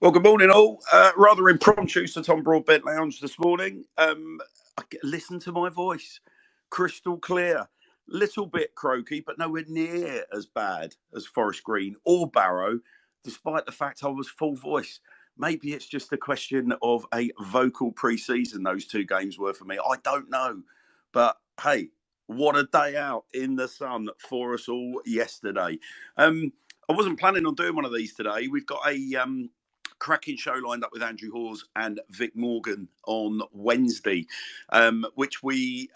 Well, good morning, all. Rather impromptu to Tom Broadbent Lounge this morning. Listen to my voice, crystal clear, little bit croaky, but nowhere near as bad as Forest Green or Barrow, despite the fact I was full voice. Maybe it's just a question of a vocal pre-season. Those two games were for me. I don't know, but hey, what a day out in the sun for us all yesterday. I wasn't planning on doing one of these today. We've got a cracking show lined up with Andrew Hawes and Vic Morgan on Wednesday, which we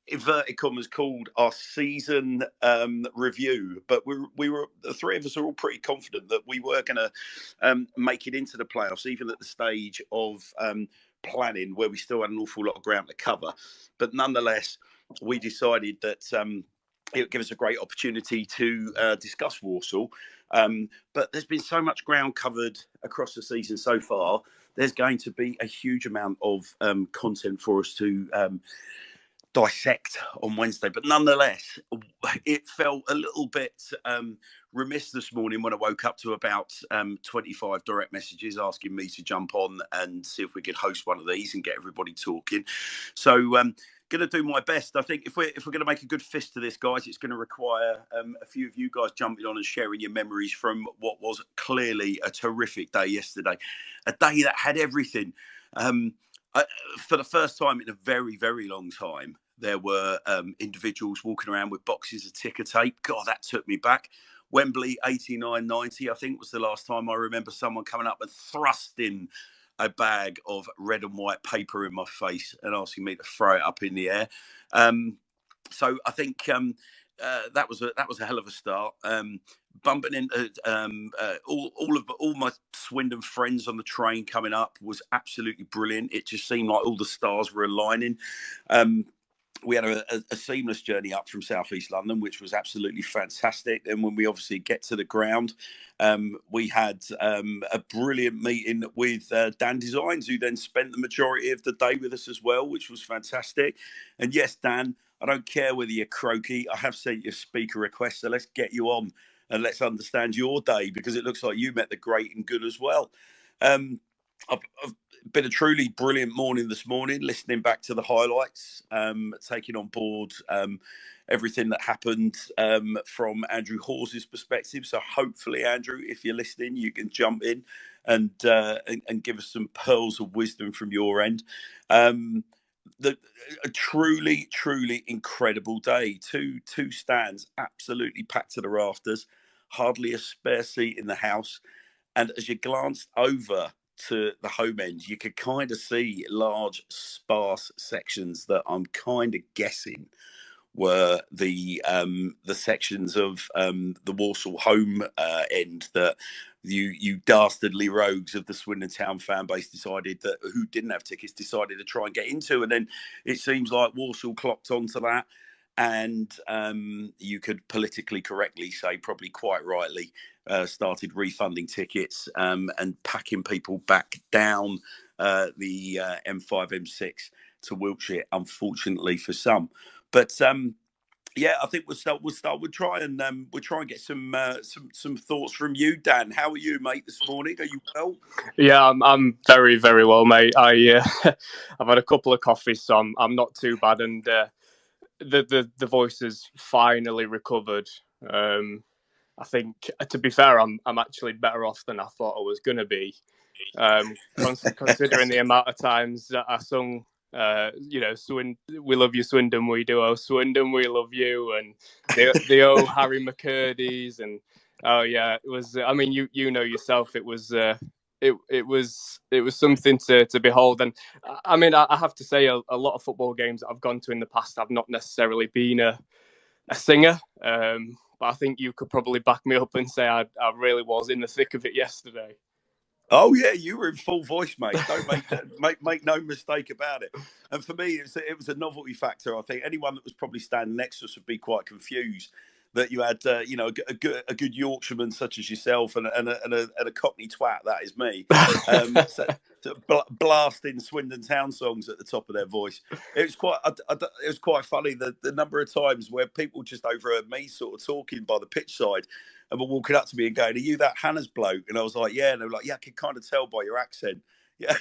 inverted commas called our season review. But we were the three of us are all pretty confident that we were going to make it into the playoffs, even at the stage of planning where we still had an awful lot of ground to cover. But nonetheless, we decided that it would give us a great opportunity to discuss Walsall. But there's been so much ground covered across the season so far. There's going to be a huge amount of content for us to dissect on Wednesday. But nonetheless, it felt a little bit remiss this morning when I woke up to about 25 direct messages asking me to jump on and see if we could host one of these and get everybody talking. So going to do my best. I think if we're going to make a good fist to this, guys, it's going to require a few of you guys jumping on and sharing your memories from what was clearly a terrific day yesterday, a day that had everything. For the first time in a very, very long time, there were individuals walking around with boxes of ticker tape. God, that took me back. Wembley 89-90, I think, was the last time I remember someone coming up and thrusting a bag of red and white paper in my face and asking me to throw it up in the air. So I think that was a hell of a start. Bumping into all my Swindon friends on the train coming up was absolutely brilliant. It just seemed like all the stars were aligning. We had a seamless journey up from South East London, which was absolutely fantastic. And when we obviously get to the ground, we had a brilliant meeting with Dan Designs, who then spent the majority of the day with us as well, which was fantastic. And yes, Dan, I don't care whether you're croaky. I have sent you a speaker request, so let's get you on and let's understand your day, because it looks like you met the great and good as well. I've been a truly brilliant morning this morning, listening back to the highlights, taking on board everything that happened from Andrew Hawes' perspective. So hopefully, Andrew, if you're listening, you can jump in and give us some pearls of wisdom from your end. A truly incredible day. Two stands absolutely packed to the rafters, hardly a spare seat in the house. And as you glanced over to the home end, you could kind of see large, sparse sections that I'm kind of guessing were the sections of the Walsall home end that you dastardly rogues of the Swindon Town fan base decided that, who didn't have tickets, decided to try and get into. And then it seems like Walsall clocked onto that. And you could politically correctly say, probably quite rightly, started refunding tickets and packing people back down the M5, M6 to Wiltshire, unfortunately for some. But yeah, I think we'll try and get some thoughts from you, Dan. How are you, mate, this morning? Are you well? Yeah, I'm very, very well, mate. I've had a couple of coffees, so I'm not too bad, and the voice has finally recovered. I think, to be fair, I'm actually better off than I thought I was going to be, considering the amount of times that I sung, we love you, Swindon, we do. Oh, Swindon, we love you, and the oh Harry McCurdy's, and oh yeah, it was. I mean, you know yourself, it was. It was something to behold, and I mean, I have to say, a lot of football games that I've gone to in the past, I've not necessarily been a singer, but I think you could probably back me up and say I really was in the thick of it yesterday. Oh yeah, you were in full voice, mate. Don't make no mistake about it. And for me, it was a novelty factor. I think anyone that was probably standing next to us would be quite confused that you had, a good Yorkshireman such as yourself and a Cockney twat. That is me. Blasting Swindon Town songs at the top of their voice. It was quite funny the number of times where people just overheard me sort of talking by the pitch side and were walking up to me and going, "Are you that Hannah's bloke?" And I was like, "Yeah." And they were like, "Yeah, I can kind of tell by your accent." Yeah,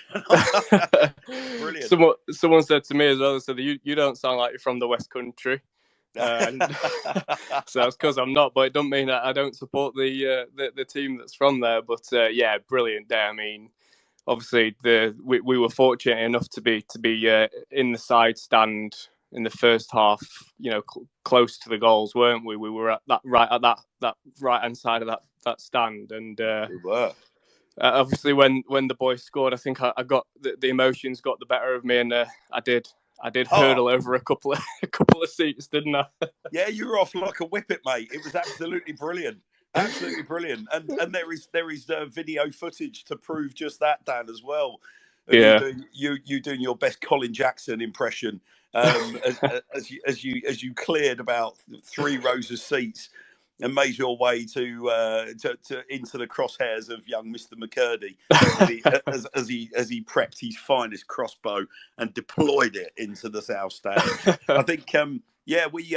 brilliant. Someone said to me as well. They said, "You don't sound like you're from the West Country." So that's because I'm not, but it doesn't mean that I don't support the team that's from there. But yeah, brilliant day. I mean, obviously we were fortunate enough to be in the side stand in the first half, close to the goals, weren't we? We were at that right hand side of that stand, and we were. Obviously when the boys scored, I think I got the emotions got the better of me, and I did hurdle over a couple of seats, didn't I? Yeah, you were off like a whippet, mate. It was absolutely brilliant. Absolutely brilliant. And there is video footage to prove just that, Dan, as well. Yeah. You doing your best Colin Jackson impression as you cleared about 3 rows of seats and made your way to into the crosshairs of young Mr. McCurdy as he prepped his finest crossbow and deployed it into the south stand. I think we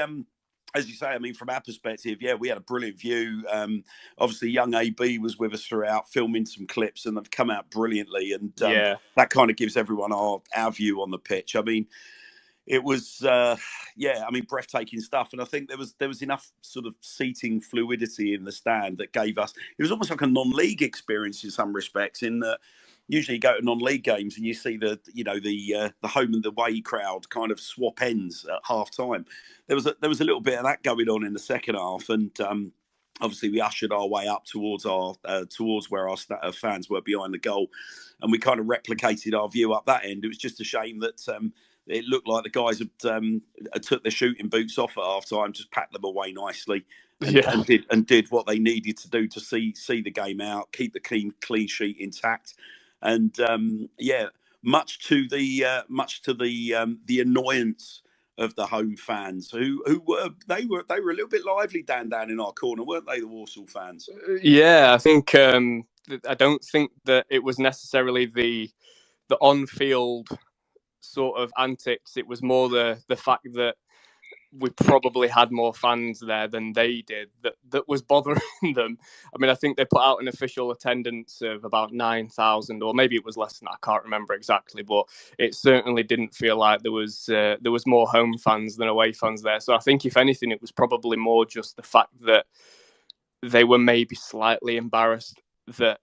as you say, I mean, from our perspective, we had a brilliant view. Obviously, young AB was with us throughout, filming some clips, and they've come out brilliantly. And that kind of gives everyone our view on the pitch. I mean, it was, breathtaking stuff. And I think there was enough sort of seating fluidity in the stand that gave us. It was almost like a non-league experience in some respects. In that, usually you go to non-league games and you see the home and the away crowd kind of swap ends at half time. There was a little bit of that going on in the second half, and obviously we ushered our way up towards where our fans were behind the goal, and we kind of replicated our view up that end. It was just a shame that it looked like the guys had took their shooting boots off at half time, just packed them away nicely, and did what they needed to do to see the game out, keep the clean sheet intact. And much to the annoyance of the home fans, who were a little bit lively down in our corner, weren't they, the Walsall fans? Yeah, I think I don't think that it was necessarily the on-field sort of antics. It was more the fact that we probably had more fans there than they did that was bothering them. I mean, I think they put out an official attendance of about 9,000, or maybe it was less than that. I can't remember exactly, but it certainly didn't feel like there was more home fans than away fans there. So I think, if anything, it was probably more just the fact that they were maybe slightly embarrassed that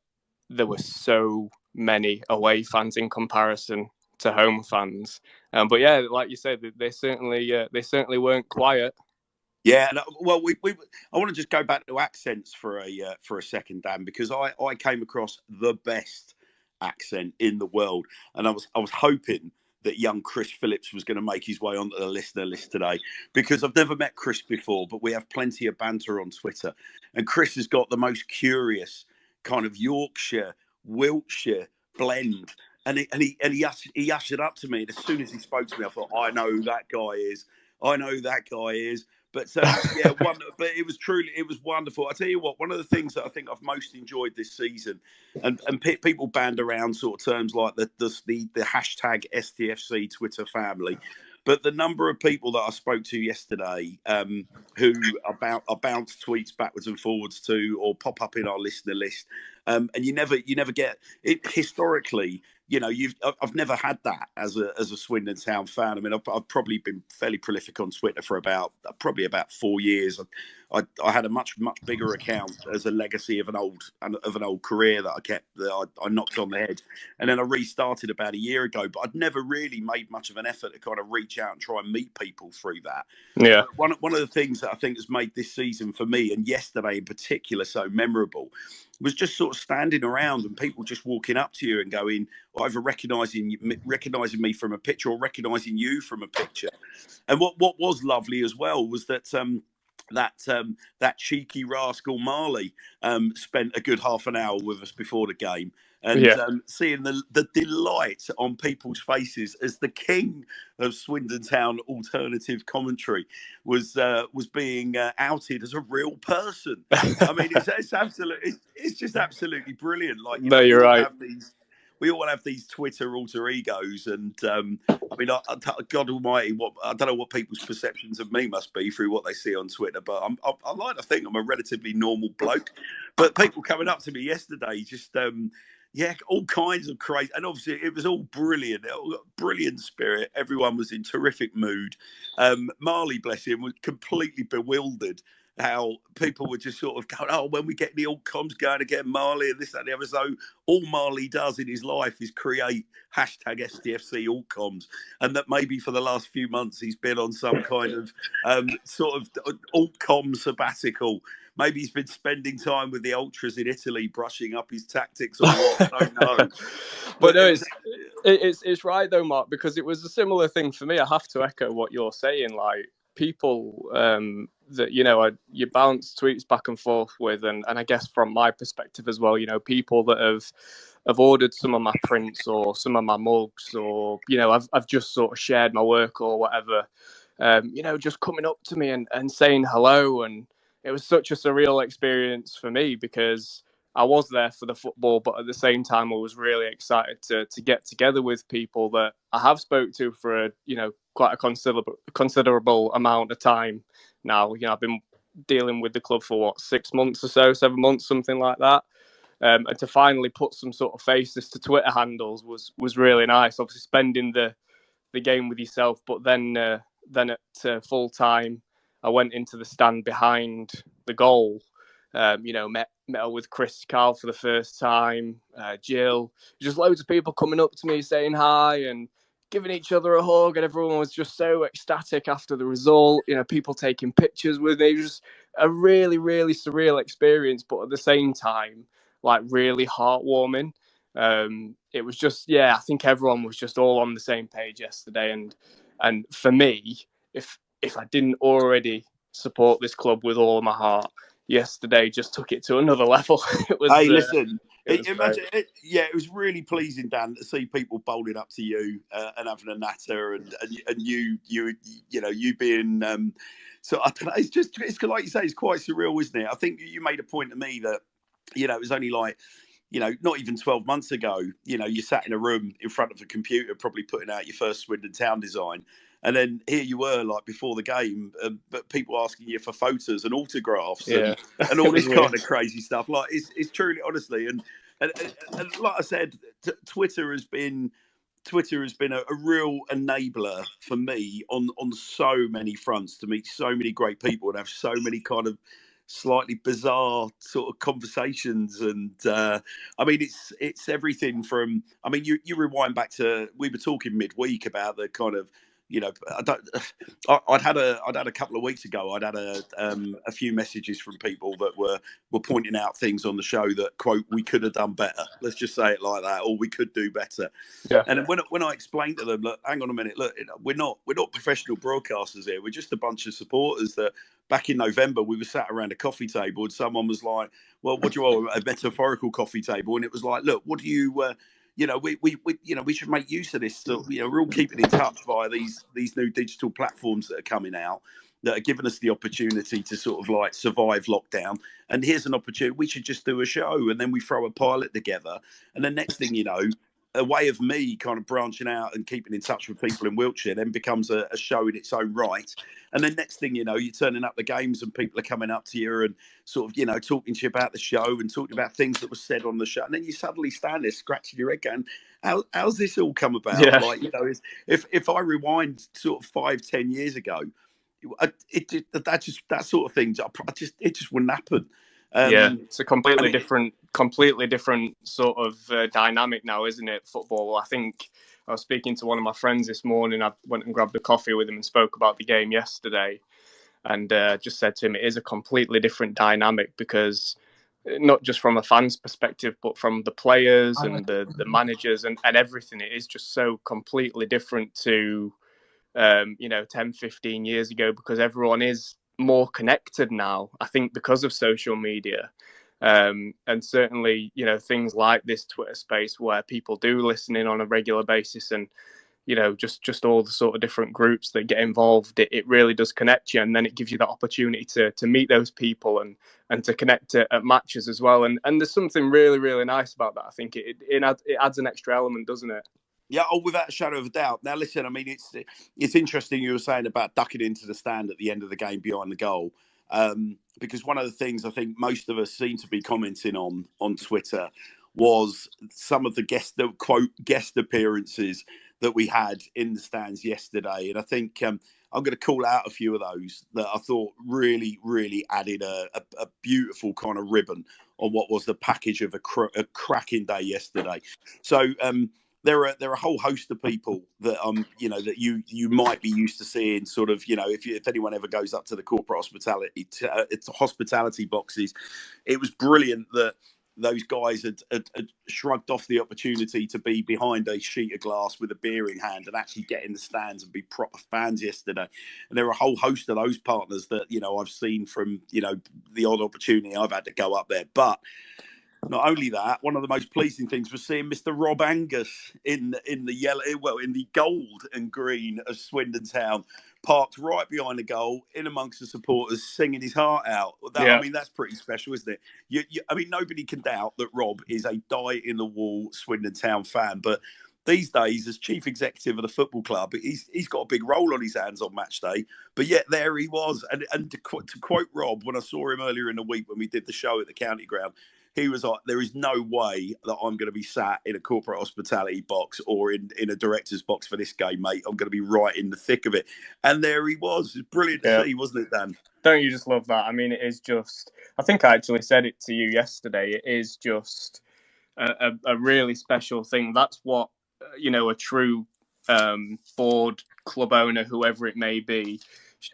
there were so many away fans in comparison to home fans. But yeah, like you said, they certainly weren't quiet. Yeah, well, I want to just go back to accents for a second, Dan, because I came across the best accent in the world, and I was hoping that young Chris Phillips was going to make his way onto the listener list today, because I've never met Chris before, but we have plenty of banter on Twitter, and Chris has got the most curious kind of Yorkshire, Wiltshire blend. And he ushered up to me, and as soon as he spoke to me, I thought, I know who that guy is. But but it was wonderful. I tell you what, one of the things that I think I've most enjoyed this season, and people band around sort of terms like the hashtag STFC Twitter family, but the number of people that I spoke to yesterday who I bounce tweets backwards and forwards to, or pop up in our listener list, and you never get it historically. I've never had that as a Swindon Town fan. I mean, I've probably been fairly prolific on Twitter for about 4 years. I had a much bigger account as a legacy of an old career that I kept, that I knocked on the head, and then I restarted about a year ago. But I'd never really made much of an effort to kind of reach out and try and meet people through that. Yeah. But one of the things that I think has made this season for me, and yesterday in particular, so memorable, was just sort of standing around and people just walking up to you and going, either recognising me from a picture or recognising you from a picture. And what was lovely as well was that that cheeky rascal Marley spent a good half an hour with us before the game, and Yeah. seeing the delight on people's faces as the king of Swindon Town alternative commentary was being outed as a real person. I mean, it's just absolutely brilliant. Like, No, you're right. We all have these Twitter alter egos, and I mean, God Almighty, I don't know what people's perceptions of me must be through what they see on Twitter, but I like to think I'm a relatively normal bloke. But people coming up to me yesterday, just all kinds of crazy, and obviously it was all brilliant, brilliant spirit. Everyone was in terrific mood. Marley, bless him, was completely bewildered. How people were just sort of going, oh, when we get the alt comms going again, Marley and this, that, and the other. So all Marley does in his life is create hashtag SDFC alt comms, and that maybe for the last few months he's been on some kind of sort of alt com sabbatical. Maybe he's been spending time with the ultras in Italy, brushing up his tactics or what. I don't know. But no, it's right though, Mark, because it was a similar thing for me. I have to echo what you're saying. Like, people that you bounce tweets back and forth with, and I guess from my perspective as well, people that have ordered some of my prints or some of my mugs, or I've just sort of shared my work or whatever, just coming up to me and saying hello. And it was such a surreal experience for me, because I was there for the football, but at the same time, I was really excited to get together with people that I have spoke to for quite a considerable amount of time now. I've been dealing with the club for 6 months or so, 7 months, something like that. And to finally put some sort of faces to Twitter handles was really nice. Obviously, spending the game with yourself, but then at full time, I went into the stand behind the goal. Met with Chris Carl for the first time, Jill, just loads of people coming up to me saying hi and giving each other a hug, and everyone was just so ecstatic after the result. People taking pictures with me. It was just a really, really surreal experience, but at the same time, like, really heartwarming. It was just, I think everyone was just all on the same page yesterday, and for me, if I didn't already support this club with all of my heart, yesterday just took it to another level. It was. Hey, listen. It was Imagine it, it was really pleasing, Dan, to see people bowling up to you and having a natter, and you being so I don't know. It's like you say, it's quite surreal, isn't it? I think you made a point to me that it was only like, not even 12 months ago, you sat in a room in front of a computer, probably putting out your first Swindon Town design. And then here you were, like, before the game, but people asking you for photos and autographs and all this kind of crazy stuff. Like, it's truly, honestly, and like I said, Twitter has been a real enabler for me on so many fronts, to meet so many great people and have so many kind of slightly bizarre sort of conversations. And I mean, it's everything from, I mean, you rewind back to, we were talking midweek about the kind of, I'd had a couple of weeks ago, I'd had a few messages from people that were pointing out things on the show that, quote, we could have done better. Let's just say it like that, or we could do better. Yeah. And when I explained to them, look, hang on a minute, look, we're not professional broadcasters here. We're just a bunch of supporters that back in November we were sat around a coffee table and someone was like, well, what do you want, a metaphorical coffee table? And it was like, look, what do you we should make use of this. So, we're all keeping in touch via these new digital platforms that are coming out, that are giving us the opportunity to sort of like survive lockdown. And here's an opportunity. We should just do a show, and then we throw a pilot together. And the next thing you know, a way of me kind of branching out and keeping in touch with people in Wiltshire then becomes a show in its own right. And then next thing you know, you're turning up the games and people are coming up to you and sort of, talking to you about the show and talking about things that were said on the show. And then you suddenly stand there scratching your head going, how's this all come about? Yeah. Like, if I rewind sort of 5-10 years ago, that sort of thing, it just wouldn't happen. It's a completely different sort of dynamic now, isn't it? Football. I think I was speaking to one of my friends this morning. I went and grabbed a coffee with him and spoke about the game yesterday, and just said to him, it is a completely different dynamic, because not just from a fan's perspective, but from the players and the managers and everything, it is just so completely different to 10, 15 years ago, because everyone is more connected now, I think, because of social media. And certainly, you know, things like this Twitter space where people do listen in on a regular basis, and, you know, just all the sort of different groups that get involved, it really does connect you. And then it gives you that opportunity to meet those people and to connect at matches as well. And there's something really, really nice about that. I think it adds an extra element, doesn't it? Yeah, oh, without a shadow of a doubt. Now, listen, I mean, it's interesting you were saying about ducking into the stand at the end of the game behind the goal, because one of the things I think most of us seem to be commenting on Twitter was some of the guest appearances that we had in the stands yesterday, and I think I'm going to call out a few of those that I thought really, really added a beautiful kind of ribbon on what was the package of a cracking day yesterday. So. There are a whole host of people that you know, that you might be used to seeing, sort of, you know, if anyone ever goes up to the corporate hospitality boxes. It was brilliant that those guys had shrugged off the opportunity to be behind a sheet of glass with a beer in hand and actually get in the stands and be proper fans yesterday. And there are a whole host of those partners that, you know, I've seen from, you know, the odd opportunity I've had to go up there. But not only that, one of the most pleasing things was seeing Mr. Rob Angus in the yellow, well, in the gold and green of Swindon Town, parked right behind the goal, in amongst the supporters, singing his heart out. I mean, that's pretty special, isn't it? I mean, nobody can doubt that Rob is a die-in-the-wall Swindon Town fan, but these days, as chief executive of the football club, he's got a big role on his hands on match day. But yet there he was. And to quote Rob, when I saw him earlier in the week when we did the show at the county ground, he was like, there is no way that I'm going to be sat in a corporate hospitality box or in a director's box for this game, mate. I'm going to be right in the thick of it. And there he was. It's brilliant to see, wasn't it, Dan? Don't you just love that? I mean, it is just, I think I actually said it to you yesterday, it is just a really special thing. That's what, you know, a true board, club owner, whoever it may be,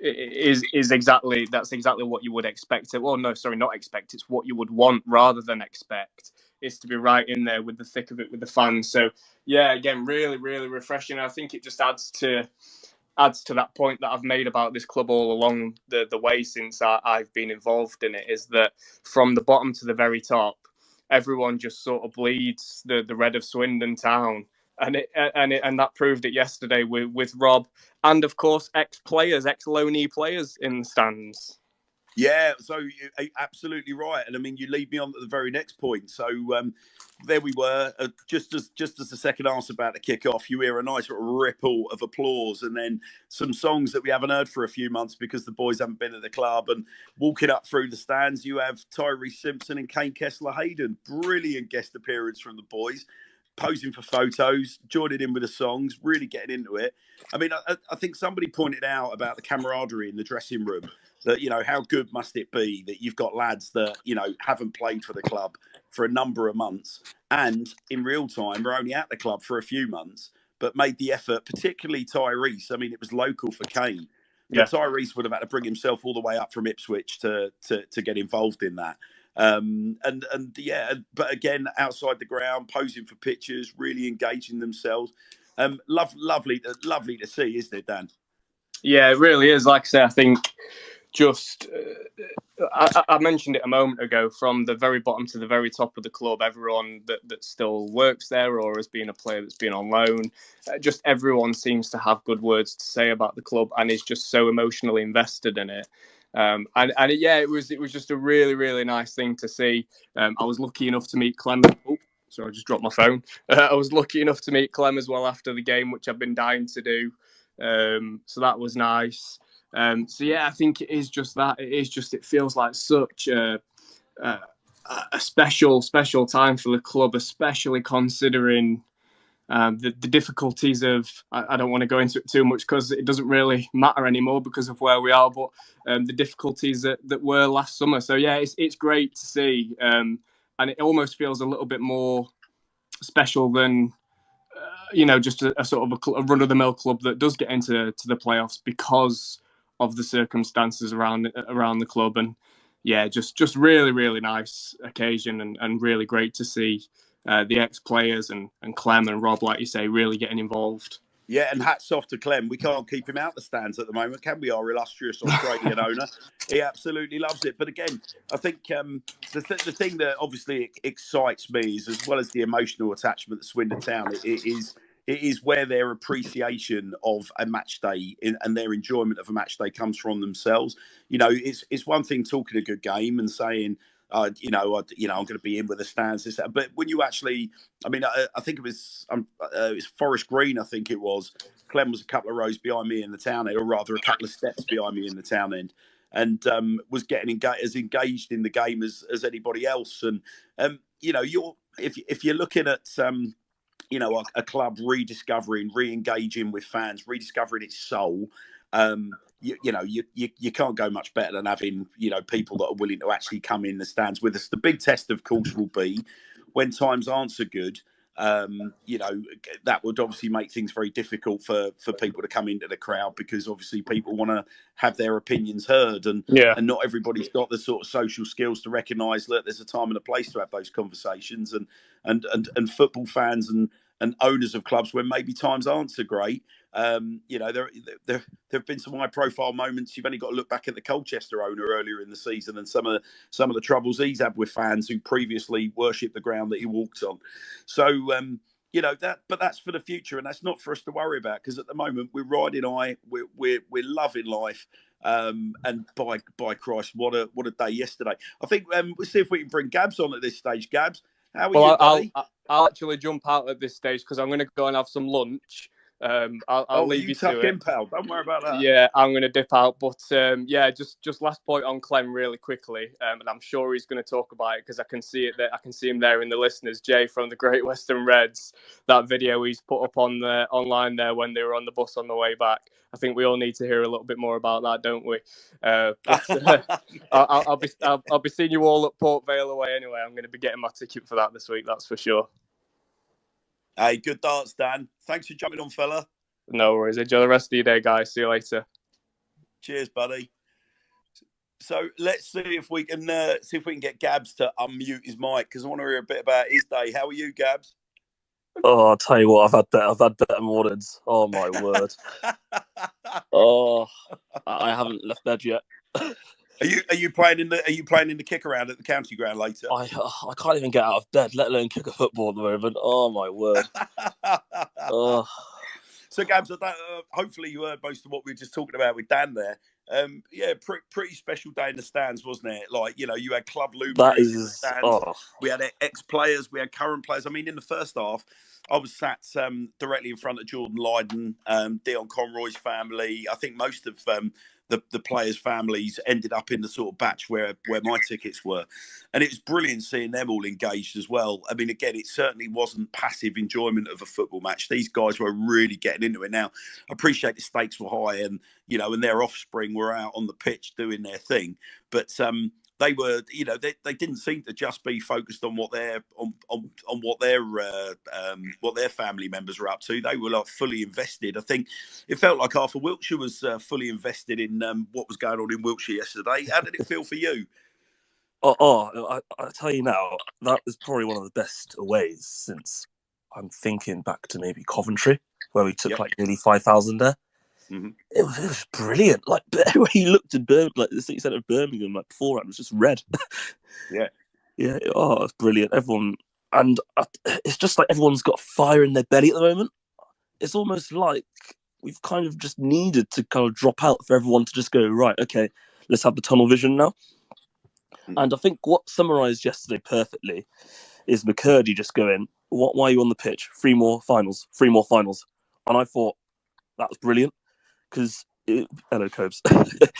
is exactly, that's exactly what you would expect. Well, no, sorry, not expect. It's what you would want rather than expect, is to be right in there with the thick of it with the fans. So yeah, again, really, really refreshing. I think it just adds to that point that I've made about this club all along the way since I've been involved in it, is that from the bottom to the very top, everyone just sort of bleeds the red of Swindon Town. And that proved it yesterday with Rob, and of course ex-players, ex-loanee players in the stands. Yeah, so you're absolutely right. And I mean, you lead me on to the very next point. So there we were, just as the second half's about to kick off, you hear a nice ripple of applause, and then some songs that we haven't heard for a few months because the boys haven't been at the club. And walking up through the stands, you have Tyrese Simpson and Kane Kessler-Hayden. Brilliant guest appearance from the boys, posing for photos, joining in with the songs, really getting into it. I mean, I think somebody pointed out about the camaraderie in the dressing room, that, you know, how good must it be that you've got lads that, you know, haven't played for the club for a number of months and in real time are only at the club for a few months, but made the effort, particularly Tyrese. I mean, it was local for Kane, but Tyrese would have had to bring himself all the way up from Ipswich to get involved in that. But again, outside the ground, posing for pictures, really engaging themselves. Lovely to see, isn't it, Dan? Yeah, it really is. Like I say, I think just I mentioned it a moment ago, from the very bottom to the very top of the club, everyone that still works there or has been a player that's been on loan, just everyone seems to have good words to say about the club and is just so emotionally invested in it. It was just a really, really nice thing to see. I was lucky enough to meet Clem. Oh, sorry, I just dropped my phone. I was lucky enough to meet Clem as well after the game, which I've been dying to do. So that was nice. I think it is just that. It feels like such a special time for the club, especially considering the difficulties of, I don't want to go into it too much because it doesn't really matter anymore because of where we are, but the difficulties that were last summer. So yeah, it's great to see, and it almost feels a little bit more special than just a sort of a run-of-the-mill club that does get into the playoffs because of the circumstances around the club. And yeah, just really, really nice occasion, and really great to see the ex-players and Clem and Rob, like you say, really getting involved. Yeah, and hats off to Clem. We can't keep him out the stands at the moment, can we? Our illustrious Australian owner. He absolutely loves it. But again, I think the thing that obviously excites me is, as well as the emotional attachment to Swindon Town, it is where their appreciation of a match day and their enjoyment of a match day comes from themselves. You know, it's one thing talking a good game and saying, I'm going to be in with the stands. But when you actually, I mean, I think it was Forest Green. I think it was. Clem was a couple of rows behind me in the town end, or rather, a couple of steps behind me in the town end, and was getting as engaged in the game as anybody else. And if you're looking at a club rediscovering, re-engaging with fans, rediscovering its soul. You can't go much better than having people that are willing to actually come in the stands with us. The big test, of course, will be when times aren't so good. That would obviously make things very difficult for people to come into the crowd, because obviously people want to have their opinions heard, and not everybody's got the sort of social skills to recognise that there's a time and a place to have those conversations, and football fans and owners of clubs when maybe times aren't so great. There have been some high-profile moments. You've only got to look back at the Colchester owner earlier in the season and some of the troubles he's had with fans who previously worshipped the ground that he walked on. So, but that's for the future, and that's not for us to worry about, because at the moment we're riding high, we're loving life. And by Christ, what a day yesterday! I think we'll see if we can bring Gabs on at this stage. Gabs, how are you, buddy? I'll actually jump out at this stage because I'm going to go and have some lunch. I'll leave you to it. Pal. Don't worry about that. Yeah, I'm going to dip out. But just last point on Clem really quickly, and I'm sure he's going to talk about it because I can see it there. I can see him there in the listeners. Jay from the Great Western Reds, that video he's put up on online there when they were on the bus on the way back. I think we all need to hear a little bit more about that, don't we? I'll be seeing you all at Port Vale away anyway. I'm going to be getting my ticket for that this week, that's for sure. Hey, good darts, Dan. Thanks for jumping on, fella. No worries. Enjoy the rest of your day, guys. See you later. Cheers, buddy. So let's see if we can get Gabs to unmute his mic, because I want to hear a bit about his day. How are you, Gabs? Oh, I'll tell you what, I've had better mornings. Oh my word. Oh, I haven't left bed yet. Are you playing in the kick around at the county ground later? I can't even get out of bed, let alone kick a football at the moment. Oh my word. Oh. So, Gabs, hopefully you heard most of what we were just talking about with Dan there. Pretty special day in the stands, wasn't it? Like, you had club luminaries in the stands. Oh. We had ex-players, we had current players. I mean, in the first half, I was sat directly in front of Jordan Lydon, Dion Conroy's family. I think most of the players' families ended up in the sort of batch where my tickets were. And it was brilliant seeing them all engaged as well. I mean, again, it certainly wasn't passive enjoyment of a football match. These guys were really getting into it. Now, I appreciate the stakes were high, and and their offspring were out on the pitch doing their thing. But they were, they didn't seem to just be focused on what their family members were up to. They were like fully invested. I think it felt like half of Wiltshire was fully invested in what was going on in Wiltshire yesterday. How did it feel for you? I tell you now, that was probably one of the best aways since, I'm thinking back to maybe Coventry, where we took like nearly 5,000 there. Mm-hmm. It was brilliant. Like, the way he looked at Birmingham, like the city centre of Birmingham, like beforehand, was just red. Yeah. It's brilliant. Everyone, and it's just like everyone's got fire in their belly at the moment. It's almost like we've kind of just needed to kind of drop out for everyone to just go, right, okay, let's have the tunnel vision now. Mm-hmm. And I think what summarised yesterday perfectly is McCurdy just going, why are you on the pitch? 3 more finals. And I thought, that was brilliant. Because, hello, Cobes,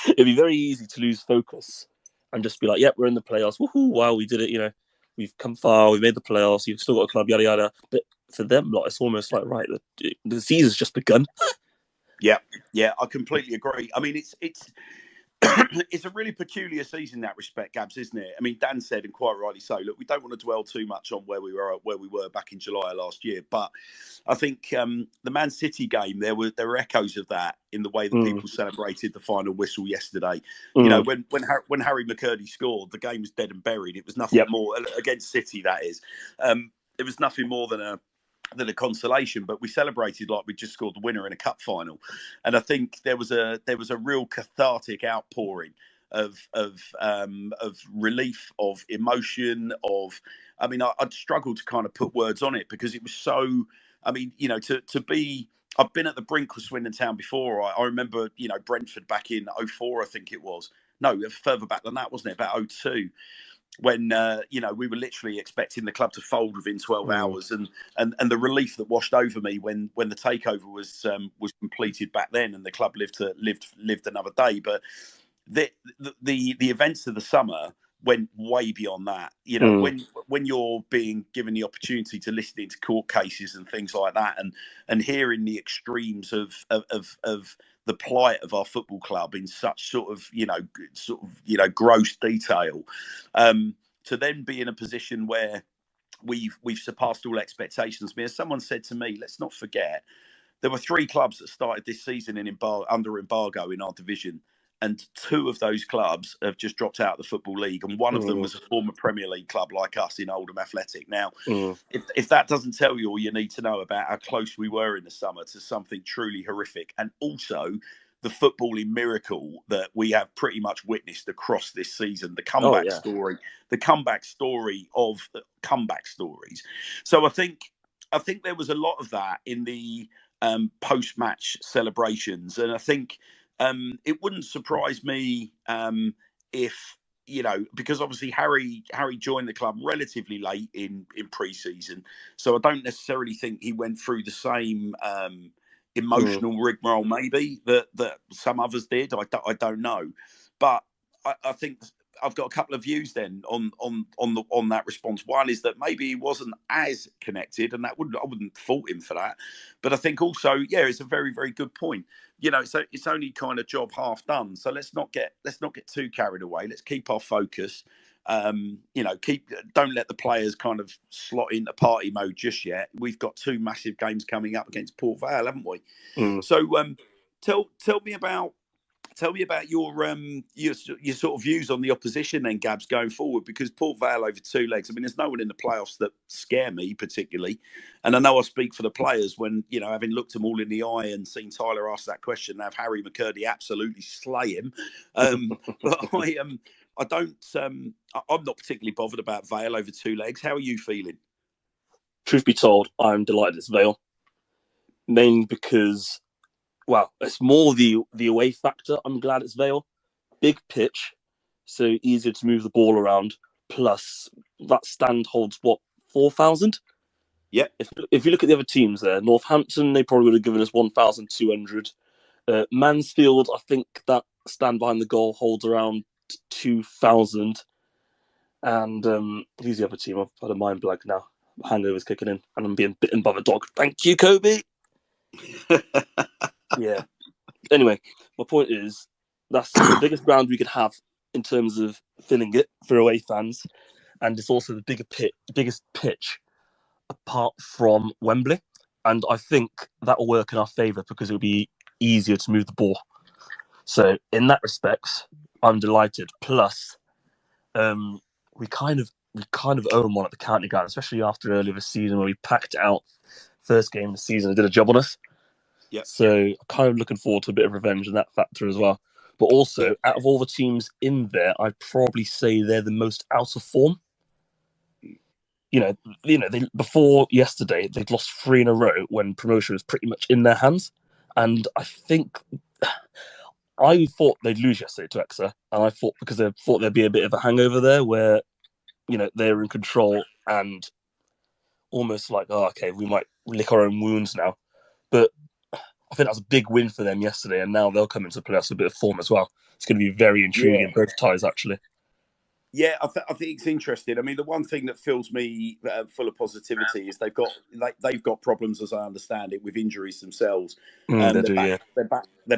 it'd be very easy to lose focus and just be like, yep, we're in the playoffs. Woohoo, wow, we did it, we've come far, we've made the playoffs, you've still got a club, yada, yada. But for them, like, it's almost like, right, the season's just begun. Yeah, I completely agree. I mean, it's it's a really peculiar season in that respect, Gabs, isn't it? I mean, Dan said, and quite rightly so, look, we don't want to dwell too much on where we were back in July last year, but I think the Man City game, there were echoes of that in the way that people celebrated the final whistle yesterday. When Harry McCurdy scored, the game was dead and buried. It was nothing more against City. That is, it was nothing more than a consolation, but we celebrated like we just scored the winner in a cup final, and I think there was a real cathartic outpouring of relief, of emotion, of, I mean, I'd struggled to kind of put words on it because it was so, I mean, you know, to be, I've been at the brink with Swindon Town before. I remember, you know, Brentford back in '04, I think it was. No, further back than that, wasn't it? About '02, when you know, we were literally expecting the club to fold within 12 hours, and the relief that washed over me when the takeover was completed back then, and the club lived another day. But the events of the summer went way beyond that. You know, when you're being given the opportunity to listen into court cases and things like that, and hearing the extremes of the plight of our football club in such sort of gross detail, to then be in a position where we've surpassed all expectations. I mean, as someone said to me, let's not forget there were 3 clubs that started this season under embargo in our division, and 2 of those clubs have just dropped out of the Football League, and one of them was a former Premier League club like us in Oldham Athletic. Now, if that doesn't tell you all you need to know about how close we were in the summer to something truly horrific, and also the footballing miracle that we have pretty much witnessed across this season, the comeback story of comeback stories. So I think there was a lot of that in the post-match celebrations, and I think it wouldn't surprise me if, you know, because obviously Harry joined the club relatively late in pre-season, so I don't necessarily think he went through the same emotional rigmarole maybe that some others did. I don't know, but I think I've got a couple of views then on that response. One is that maybe he wasn't as connected, and I wouldn't fault him for that. But I think also, yeah, it's a very, very good point. You know, so it's only kind of job half done. So let's not get too carried away. Let's keep our focus. You know, don't let the players kind of slot into party mode just yet. We've got 2 massive games coming up against Port Vale, haven't we? So tell me about your sort of views on the opposition then, Gabs, going forward, because Port Vale over 2 legs. I mean, there's no one in the playoffs that scare me particularly, and I know I speak for the players when, you know, having looked them all in the eye and seen Tyler ask that question, and have Harry McCurdy absolutely slay him. But I don't. I'm not particularly bothered about Vale over 2 legs. How are you feeling? Truth be told, I'm delighted it's Vale, mainly because, well, it's more the away factor. I'm glad it's Vale. Big pitch, so easier to move the ball around. Plus, that stand holds, what, 4,000? Yeah. If you look at the other teams there, Northampton, they probably would have given us 1,200. Mansfield, I think that stand behind the goal holds around 2,000. And who's the other team? I've had a mind blank now. Hangover's kicking in, and I'm being bitten by the dog. Thank you, Kobe. Yeah. Anyway, my point is that's the biggest ground we could have in terms of filling it for away fans, and it's also the biggest pitch apart from Wembley. And I think that will work in our favour because it'll be easier to move the ball. So in that respect, I'm delighted. Plus, we kind of own one at the county ground, especially after earlier this season where we packed it out first game of the season and did a job on us. Yeah. So kind of looking forward to a bit of revenge in that factor as well. But also, out of all the teams in there, I'd probably say they're the most out of form. Before yesterday, they'd lost 3 in a row when promotion was pretty much in their hands. And I thought they'd lose yesterday to Exeter, and I thought because they thought there'd be a bit of a hangover there where, you know, they're in control and almost like, oh, okay, we might lick our own wounds now. But I think that was a big win for them yesterday, and now they'll come into play us a bit of form as well. It's going to be very intriguing, both ties, actually. Yeah, I think it's interesting. I mean, the one thing that fills me full of positivity is they've got problems, as I understand it, with injuries themselves. Their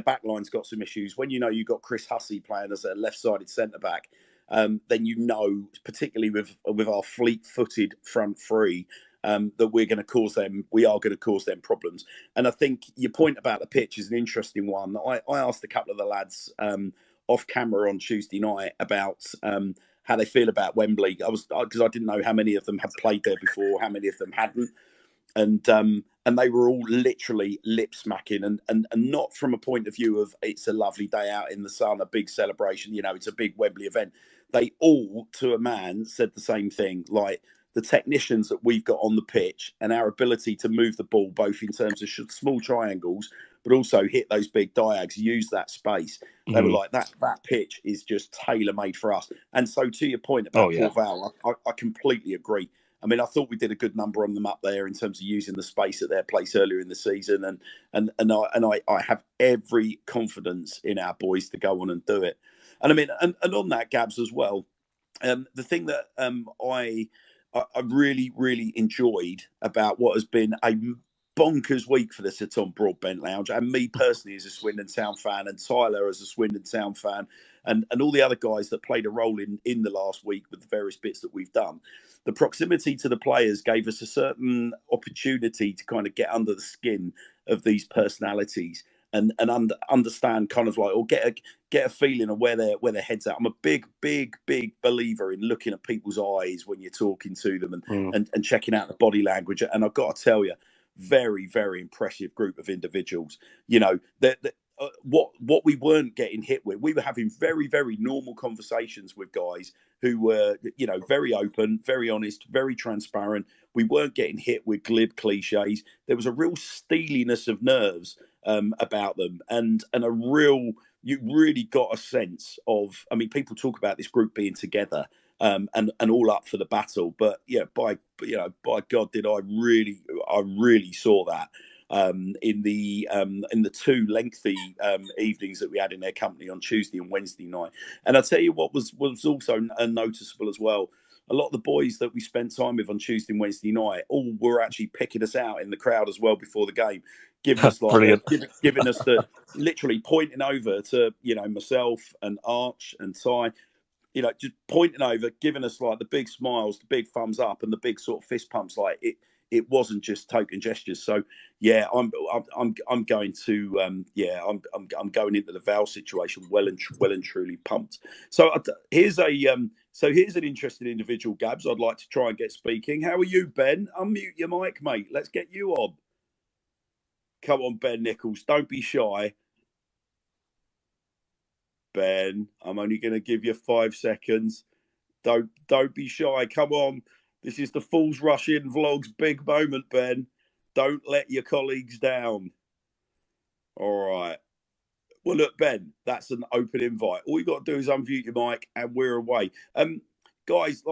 back line's got some issues. When you know you've got Chris Hussey playing as a left-sided centre back, then you know, particularly with our fleet-footed front three, that we are going to cause them problems. And I think your point about the pitch is an interesting one. I asked a couple of the lads off camera on Tuesday night about how they feel about Wembley. Because I didn't know how many of them had played there before, how many of them hadn't. and they were all literally lip smacking, and not from a point of view of it's a lovely day out in the sun, a big celebration, it's a big Wembley event. They all, to a man, said the same thing, like the technicians that we've got on the pitch and our ability to move the ball, both in terms of small triangles, but also hit those big diags, use that space. They were like, that pitch is just tailor-made for us. And so to your point about Port Vale, I completely agree. I mean, I thought we did a good number on them up there in terms of using the space at their place earlier in the season, and I have every confidence in our boys to go on and do it. And I mean, and on that, Gabs, as well, the thing that I really enjoyed about what has been a bonkers week for the Sir Tom Broadbent Lounge, and me personally as a Swindon Town fan, and Tyler as a Swindon Town fan, and all the other guys that played a role in the last week with the various bits that we've done. The proximity to the players gave us a certain opportunity to kind of get under the skin of these personalities and understand kind of like, or get a feeling of where their heads at. I'm a big believer in looking at people's eyes when you're talking to them and checking out the body language. And I've got to tell you, very impressive group of individuals. What we weren't getting hit with, we were having very normal conversations with guys who were, very open, very honest, very transparent. We weren't getting hit with glib cliches. There was a real steeliness of nerves about them, and you really got a sense of, I mean, people talk about this group being together and all up for the battle, but by God, did I really saw that in the two lengthy evenings that we had in their company on Tuesday and Wednesday night. And I'll tell you what was also noticeable as well. A lot of the boys that we spent time with on Tuesday and Wednesday night all were actually picking us out in the crowd as well before the game, giving us giving us the literally pointing over to myself and Arch and Ty, just pointing over, giving us like the big smiles, the big thumbs up, and the big sort of fist pumps. Like it wasn't just token gestures. So yeah, I'm going to I'm going into the Val situation well and truly pumped. So here's an interesting individual, Gabs, I'd like to try and get speaking. How are you, Ben? Unmute your mic, mate. Let's get you on. Come on, Ben Nichols. Don't be shy. Ben, I'm only going to give you 5 seconds. Don't be shy. Come on. This is the Fools Rush In Vlogs big moment, Ben. Don't let your colleagues down. All right. Well, look, Ben, that's an open invite. All you got to do is unmute your mic and we're away. Guys,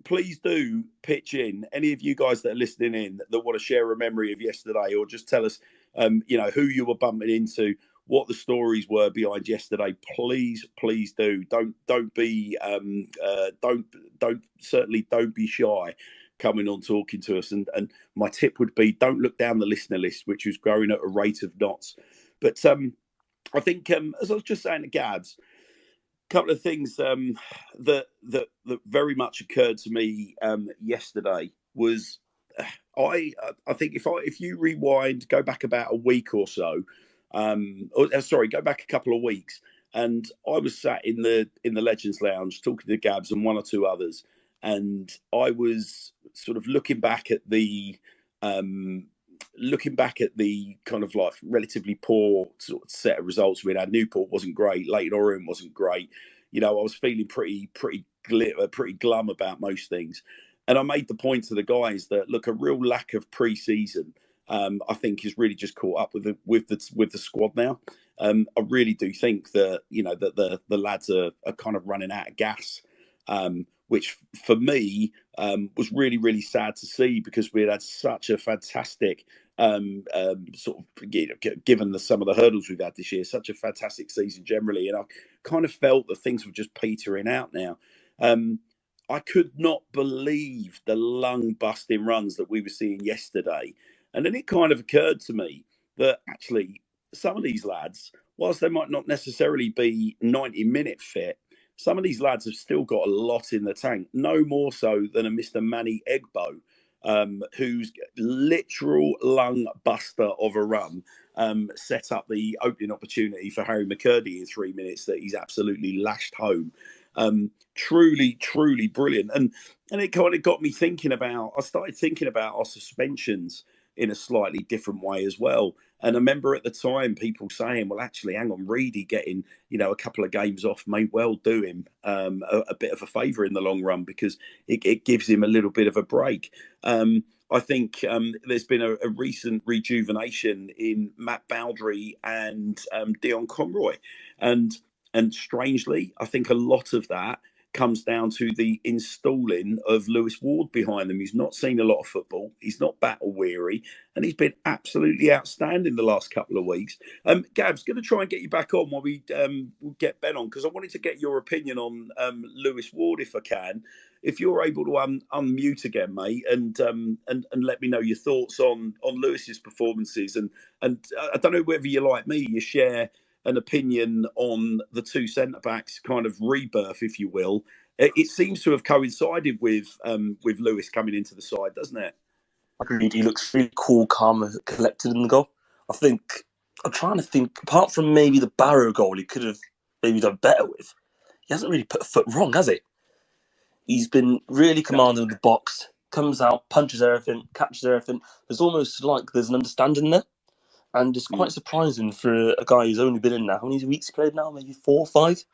please do pitch in. Any of you guys that are listening in that want to share a memory of yesterday, or just tell us, who you were bumping into, what the stories were behind yesterday. Please do. Don't be don't be shy coming on talking to us. And my tip would be, don't look down the listener list, which is growing at a rate of knots. But I think, as I was just saying to Gabs, a couple of things that very much occurred to me yesterday was, I think if you rewind, go back about a week or so, go back a couple of weeks, and I was sat in the Legends Lounge talking to Gabs and one or two others, and I was sort of looking back at the kind of like relatively poor sort of set of results we had. Newport wasn't great, Leyton Orient wasn't great. I was feeling pretty glum about most things, and I made the point to the guys that, look, a real lack of pre-season, I think, is really just caught up with the squad now. I really do think that that the lads are kind of running out of gas, which for me was really sad to see, because we had such a fantastic sort of, given some of the hurdles we've had this year, such a fantastic season generally, and I kind of felt that things were just petering out now. I could not believe the lung busting runs that we were seeing yesterday. And then it kind of occurred to me that actually some of these lads, whilst they might not necessarily be 90-minute fit, some of these lads have still got a lot in the tank, no more so than a Mr. Manny Egbo, whose literal lung buster of a run set up the opening opportunity for Harry McCurdy in 3 minutes that he's absolutely lashed home. Truly brilliant. And it kind of got me thinking about, I started thinking about our suspensions in a slightly different way as well. And I remember at the time people saying, well, actually, hang on, Reedy getting, a couple of games off may well do him a bit of a favour in the long run, because it gives him a little bit of a break. I think there's been a recent rejuvenation in Matt Bowdry and Dion Conroy. And strangely, I think a lot of that comes down to the installing of Lewis Ward behind them. He's not seen a lot of football. He's not battle weary, and he's been absolutely outstanding the last couple of weeks. Gab's going to try and get you back on while we get Ben on, because I wanted to get your opinion on Lewis Ward, if I can. If you're able to unmute again, mate, and let me know your thoughts on Lewis's performances, and I don't know whether you're like me, you share an opinion on the two centre backs kind of rebirth, if you will. It seems to have coincided with Lewis coming into the side, doesn't it? Agreed. He looks really cool, calm, and collected in the goal. I'm trying to think, apart from maybe the Barrow goal, he could have maybe done better with. He hasn't really put a foot wrong, has he? He's been really commanding in the box, comes out, punches everything, catches everything. There's almost like there's an understanding there. And it's quite surprising for a guy who's only been in now. How many weeks he played now? Maybe 4 or 5?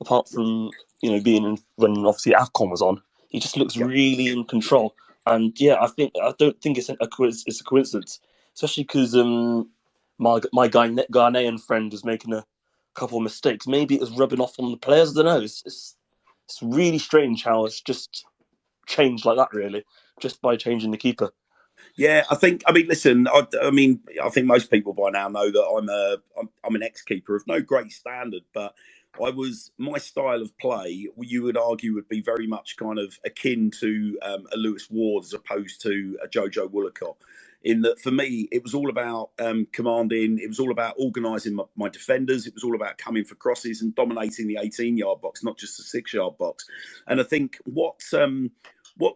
Apart from, being in when obviously AFCON was on. He just looks really in control. And yeah, I don't think it's a coincidence. Especially because my Ghanaian friend was making a couple of mistakes. Maybe it was rubbing off on the players. I don't know. It's really strange how it's just changed like that, really, just by changing the keeper. Yeah, listen, I think most people by now know that I'm an ex-keeper of no great standard, but my style of play, you would argue, would be very much kind of akin to a Lewis Ward as opposed to a Jojo Woolacott. In that, for me, it was all about commanding. It was all about organising my defenders. It was all about coming for crosses and dominating the 18-yard box, not just the 6-yard box. And I think what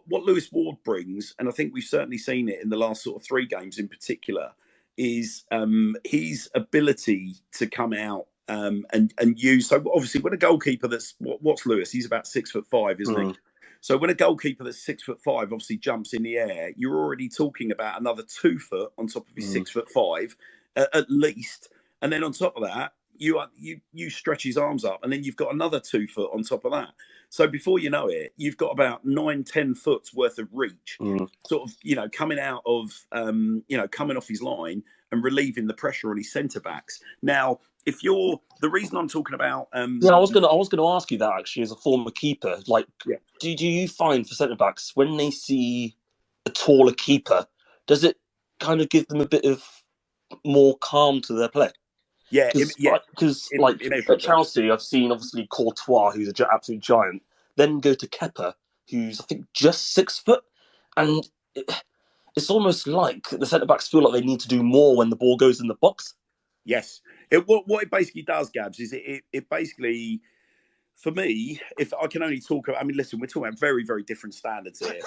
Lewis Ward brings, and I think we've certainly seen it in the last sort of 3 games in particular, is his ability to come out and use. So obviously, when a goalkeeper what's Lewis? He's about 6'5", isn't he? So when a goalkeeper that's 6'5" obviously jumps in the air, you're already talking about another 2 foot on top of his 6'5" at least, and then on top of that, you stretch his arms up, and then you've got another 2 foot on top of that. So before you know it, you've got about 9-10 foot's worth of reach, sort of, coming out of, coming off his line and relieving the pressure on his centre backs. Now, the reason I'm talking about, I was gonna ask you that actually, as a former keeper, do you find for centre backs when they see a taller keeper, does it kind of give them a bit of more calm to their play? Yeah, because at Chelsea, I've seen obviously Courtois, who's an absolute giant, then go to Kepa, who's I think just 6 foot, and it's almost like the centre backs feel like they need to do more when the ball goes in the box. Yes, what it basically does, Gabs, is it basically, for me, if I can only talk about, listen, we're talking about very, very different standards here.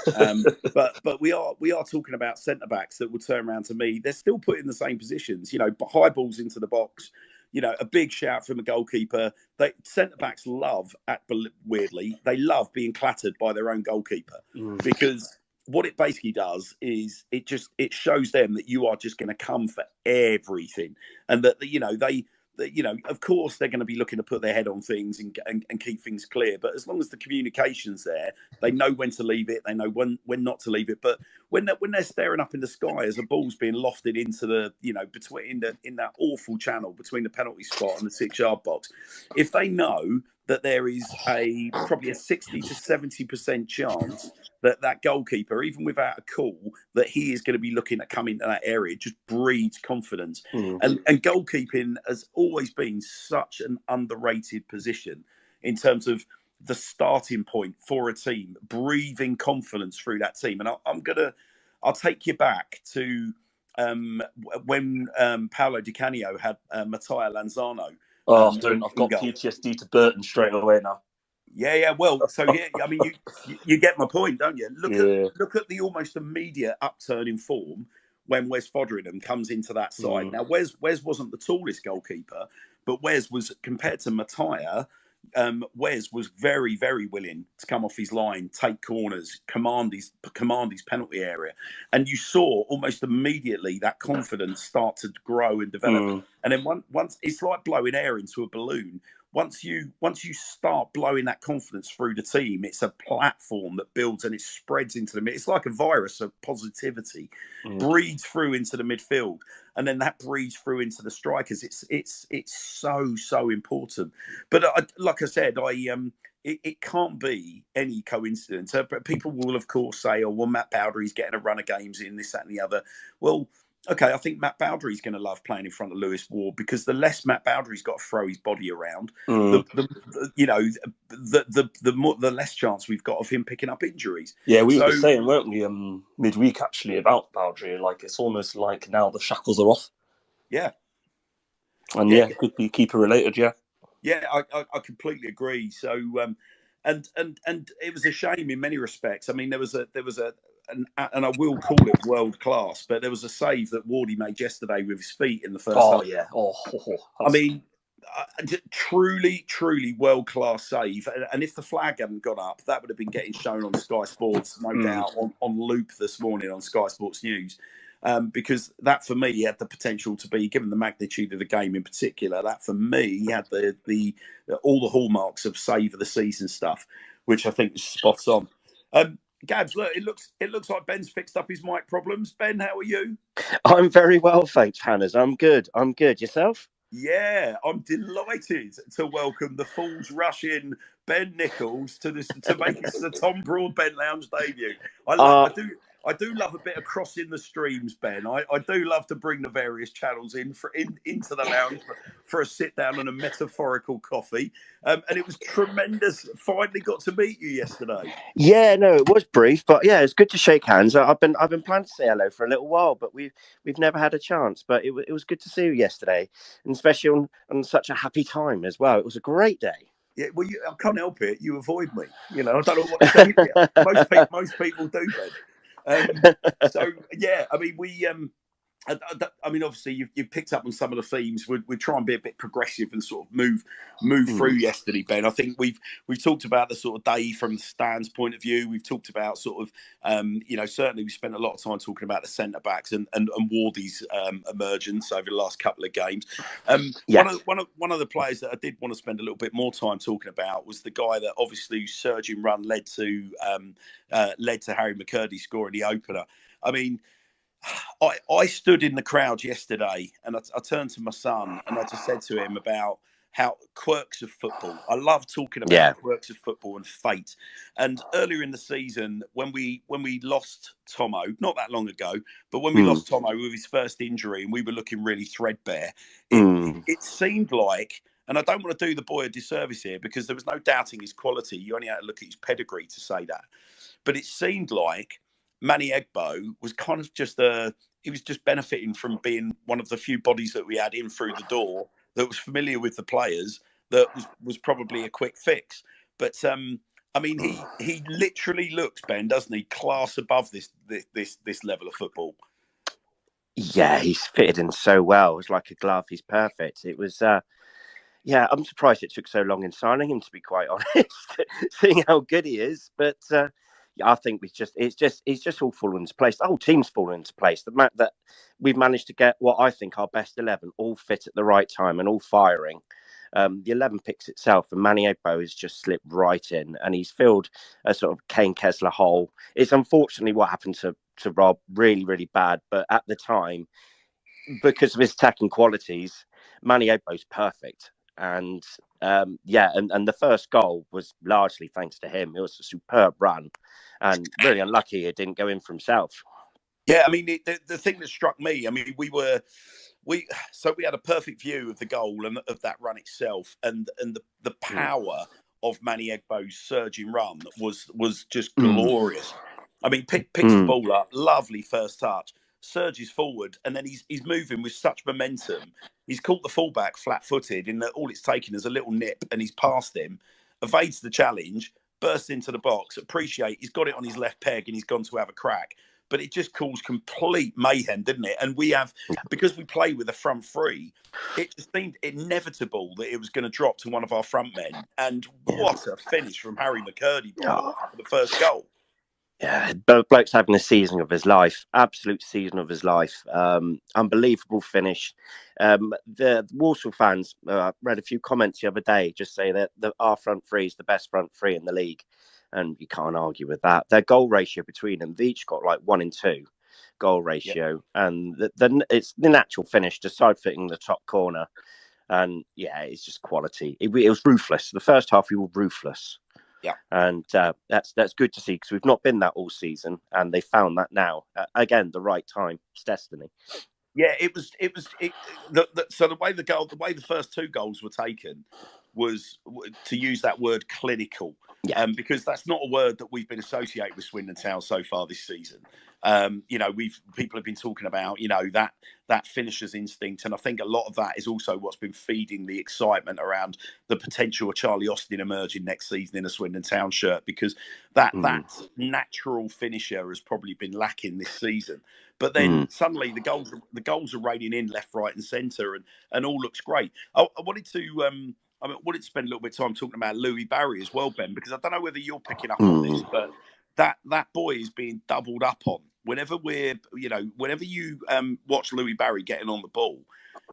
But we are talking about centre backs that will turn around to me. They're still put in the same positions, high balls into the box, a big shout from the goalkeeper. Centre backs weirdly, they love being clattered by their own goalkeeper, because what it basically does is it shows them that you are just going to come for everything, and that of course they're going to be looking to put their head on things and keep things clear. But as long as the communication's there, they know when to leave it. They know when not to leave it. But when they're staring up in the sky as a ball's being lofted into the, between in that awful channel between the penalty spot and the 6-yard box, if they know that there is probably a 60 to 70% chance that goalkeeper, even without a call, that he is going to be looking at coming to that area, just breeds confidence. And goalkeeping has always been such an underrated position in terms of the starting point for a team, breathing confidence through that team. And I'll take you back to when Paolo Di Canio had Matteo Lanzano. I've got PTSD to Burton straight away now. Yeah. Well, so here, you get my point, don't you? Look at the almost immediate upturn in form when Wes Foderingham comes into that side. Now, Wes wasn't the tallest goalkeeper, but Wes was, compared to Matteo, Wes was very, very willing to come off his line, take corners, command his penalty area, and you saw almost immediately that confidence start to grow and develop. And then once it's like blowing air into a balloon. Once you start blowing that confidence through the team, it's a platform that builds and it spreads into the mid. It's like a virus of positivity, breeds through into the midfield, and then that breeds through into the strikers. It's so important. But like I said, it can't be any coincidence. But people will, of course, say, "Oh, well, Matt Bowdery's getting a run of games in this, that, and the other." Well, okay, I think Matt Bowdery's going to love playing in front of Lewis Ward, because the less Matt Bowdery's got to throw his body around, the less chance we've got of him picking up injuries. Yeah, we were saying, weren't we, midweek actually, about Bowdery? Like, it's almost like now the shackles are off. Yeah, and it could be keeper related. Yeah, yeah, I completely agree. So, and it was a shame in many respects. I mean, there was and I will call it world class, but there was a save that Wardy made yesterday with his feet in the first half. Yeah. I mean, truly world class save. And if the flag hadn't gone up, that would have been getting shown on Sky Sports, no doubt, on loop this morning on Sky Sports News. Because that, for me, had the potential to be, given the magnitude of the game in particular, that for me had the all the hallmarks of save of the season stuff, which I think is spot on. Gabs, look, it looks like Ben's fixed up his mic problems. Ben, how are you? I'm very well, thanks, Hannahs. I'm good. Yourself? Yeah, I'm delighted to welcome the Fools Rush in Ben Nichols to make this the Tom Broadbent Lounge debut. I do love a bit of crossing the streams, Ben. I do love to bring the various channels into the lounge for a sit down and a metaphorical coffee. And it was tremendous. Finally got to meet you yesterday. Yeah, no, it was brief, but yeah, it's good to shake hands. I've been planning to say hello for a little while, but we've never had a chance. But it was good to see you yesterday, and especially on such a happy time as well. It was a great day. Yeah, well, I can't help it. You avoid me. You know, I don't know what to tell you. Most people do, Ben. So yeah, I mean, I mean, obviously, you've picked up on some of the themes. We'd try and be a bit progressive and sort of move through yesterday, Ben. I think we've talked about the sort of day from the stands point of view. We've talked about sort of, certainly we spent a lot of time talking about the centre backs and Wardy's emergence over the last couple of games. One of the players that I did want to spend a little bit more time talking about was the guy that obviously surging run led to Harry McCurdy scoring the opener. I mean, I stood in the crowd yesterday and I turned to my son and I just said to him about how quirks of football. I love talking about quirks of football and fate. And earlier in the season, when we lost Tomo, not that long ago, but when we lost Tomo with his first injury and we were looking really threadbare, it seemed like, and I don't want to do the boy a disservice here because there was no doubting his quality. You only had to look at his pedigree to say that. But it seemed like Manny Egbo was kind of he was just benefiting from being one of the few bodies that we had in through the door that was familiar with the players, that was probably a quick fix. But I mean, he literally looks, Ben, doesn't he, class above this level of football. Yeah, he's fitted in so well. It's like a glove. He's perfect. It was. I'm surprised it took so long in signing him, to be quite honest, seeing how good he is. But I think it's just all fallen into place. The whole team's fallen into place. The fact that we've managed to get what I think our best 11, all fit at the right time and all firing. The 11 picks itself, and Manny Egbo has just slipped right in, and he's filled a sort of Kane Kessler hole. It's unfortunately what happened to Rob, really, really bad. But at the time, because of his attacking qualities, Manny Egbo's perfect. And and the first goal was largely thanks to him. It was a superb run, and really unlucky it didn't go in for himself. Yeah, I mean, the thing that struck me, I mean, we had a perfect view of the goal and of that run itself, and the power of Manny Egbo's surging run was just glorious. I mean, picks the ball up, lovely first touch, surges forward, and then he's moving with such momentum. He's caught the fullback flat-footed in that all it's taken is a little nip, and he's past him, evades the challenge, bursts into the box, he's got it on his left peg, and he's gone to have a crack. but it just caused complete mayhem, didn't it? And we have, because we play with a front three, it just seemed inevitable that it was going to drop to one of our front men. And what a finish from Harry McCurdy, by the way, for the first goal. Yeah, bloke's having a season of his life, absolute season of his life. Unbelievable finish. The Walsall fans, read a few comments the other day, just say that our front three is the best front three in the league. And you can't argue with that. Their goal ratio between them, they each got like 1 and 2 goal ratio. Yeah. And it's the natural finish, just side fitting the top corner. And yeah, it's just quality. It was ruthless. The first half, we were ruthless. Yeah, and that's good to see, because we've not been that all season, and they found that now. Again, the right time. It's destiny. Yeah, so the way the first 2 goals were taken was, to use that word, clinical. Yeah. Because that's not a word that we've been associated with Swindon Town so far this season. People have been talking about, that finisher's instinct, and I think a lot of that is also what's been feeding the excitement around the potential of Charlie Austin emerging next season in a Swindon Town shirt, because that natural finisher has probably been lacking this season. But then suddenly the goals are raining in left, right, and centre, and all looks great. I wanted to spend a little bit of time talking about Louis Barry as well, Ben, because I don't know whether you're picking up on this, but that boy is being doubled up on. Whenever you watch Louis Barry getting on the ball,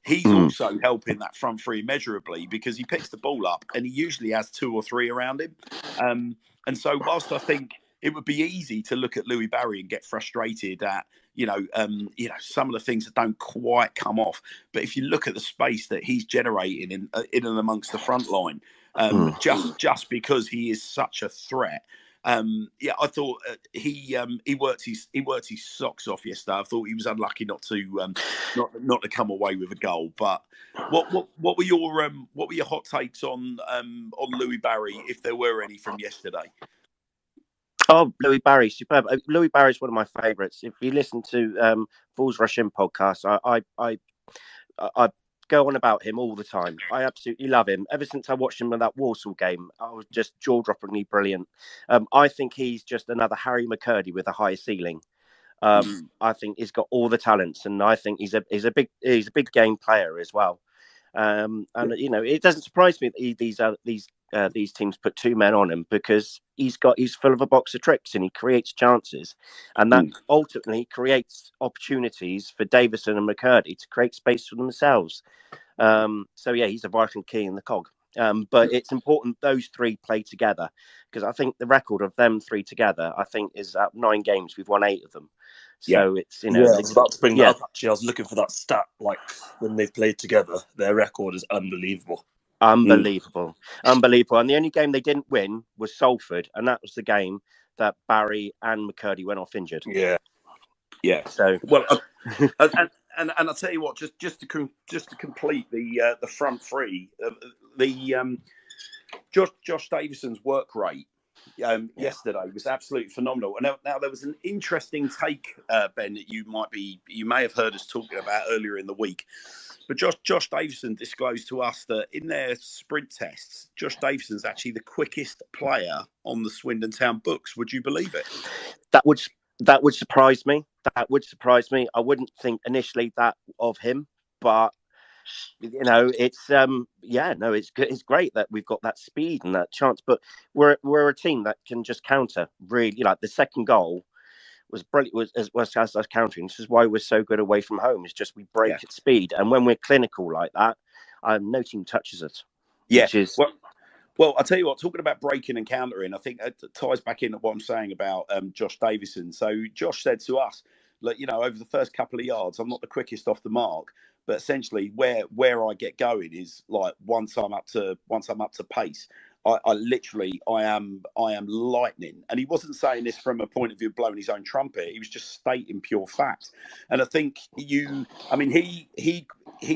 he's also helping that front three immeasurably, because he picks the ball up and he usually has 2 or 3 around him. And so whilst I think it would be easy to look at Louis Barry and get frustrated at, some of the things that don't quite come off, but if you look at the space that he's generating in and amongst the front line, just because he is such a threat. I thought he worked his socks off yesterday. I thought he was unlucky not to come away with a goal. But what were your hot takes on Louis Barry, if there were any, from yesterday? Oh, Louis Barry, superb. Louis Barry is one of my favourites. If you listen to Fools Rush In podcast, I go on about him all the time. I absolutely love him. Ever since I watched him in that Walsall game, I was just jaw-droppingly brilliant. I think he's just another Harry McCurdy with a high ceiling. I think he's got all the talents, and I think he's a big game player as well. And it doesn't surprise me that these teams put 2 men on him, because he's full of a box of tricks and he creates chances, and that ultimately creates opportunities for Davison and McCurdy to create space for themselves. So yeah, he's a vital key in the cog. But it's important those 3 play together, because I think the record of them 3 together, I think, is 9 games. We've won 8 of them. So it's, I was about to bring that up, actually. I was looking for that stat. Like, when they've played together, their record is unbelievable. Unbelievable. And the only game they didn't win was Salford, and that was the game that Barry and McCurdy went off injured. Yeah. So well, and I'll tell you what, just to complete the front three, Josh Davison's work rate yesterday was absolutely phenomenal. And now there was an interesting take, Ben, that you may have heard us talking about earlier in the week. But Josh Davison disclosed to us that in their sprint tests, Josh Davison's actually the quickest player on the Swindon Town books. Would you believe it? That would surprise me. That would surprise me. I wouldn't think initially that of him, but it's it's good. It's great that we've got that speed and that chance. But we're a team that can just counter. Really, like the second goal was brilliant. Was as us countering. This is why we're so good away from home. It's just we break at speed, and when we're clinical like that, no team touches us. Yeah. Which is... Well, I'll tell you what, talking about breaking and countering, I think it ties back into what I'm saying about Josh Davison. So Josh said to us, look, over the first couple of yards, I'm not the quickest off the mark, but essentially where I get going is like once I'm up to pace, I am lightning. And he wasn't saying this from a point of view of blowing his own trumpet. He was just stating pure fact. And I think he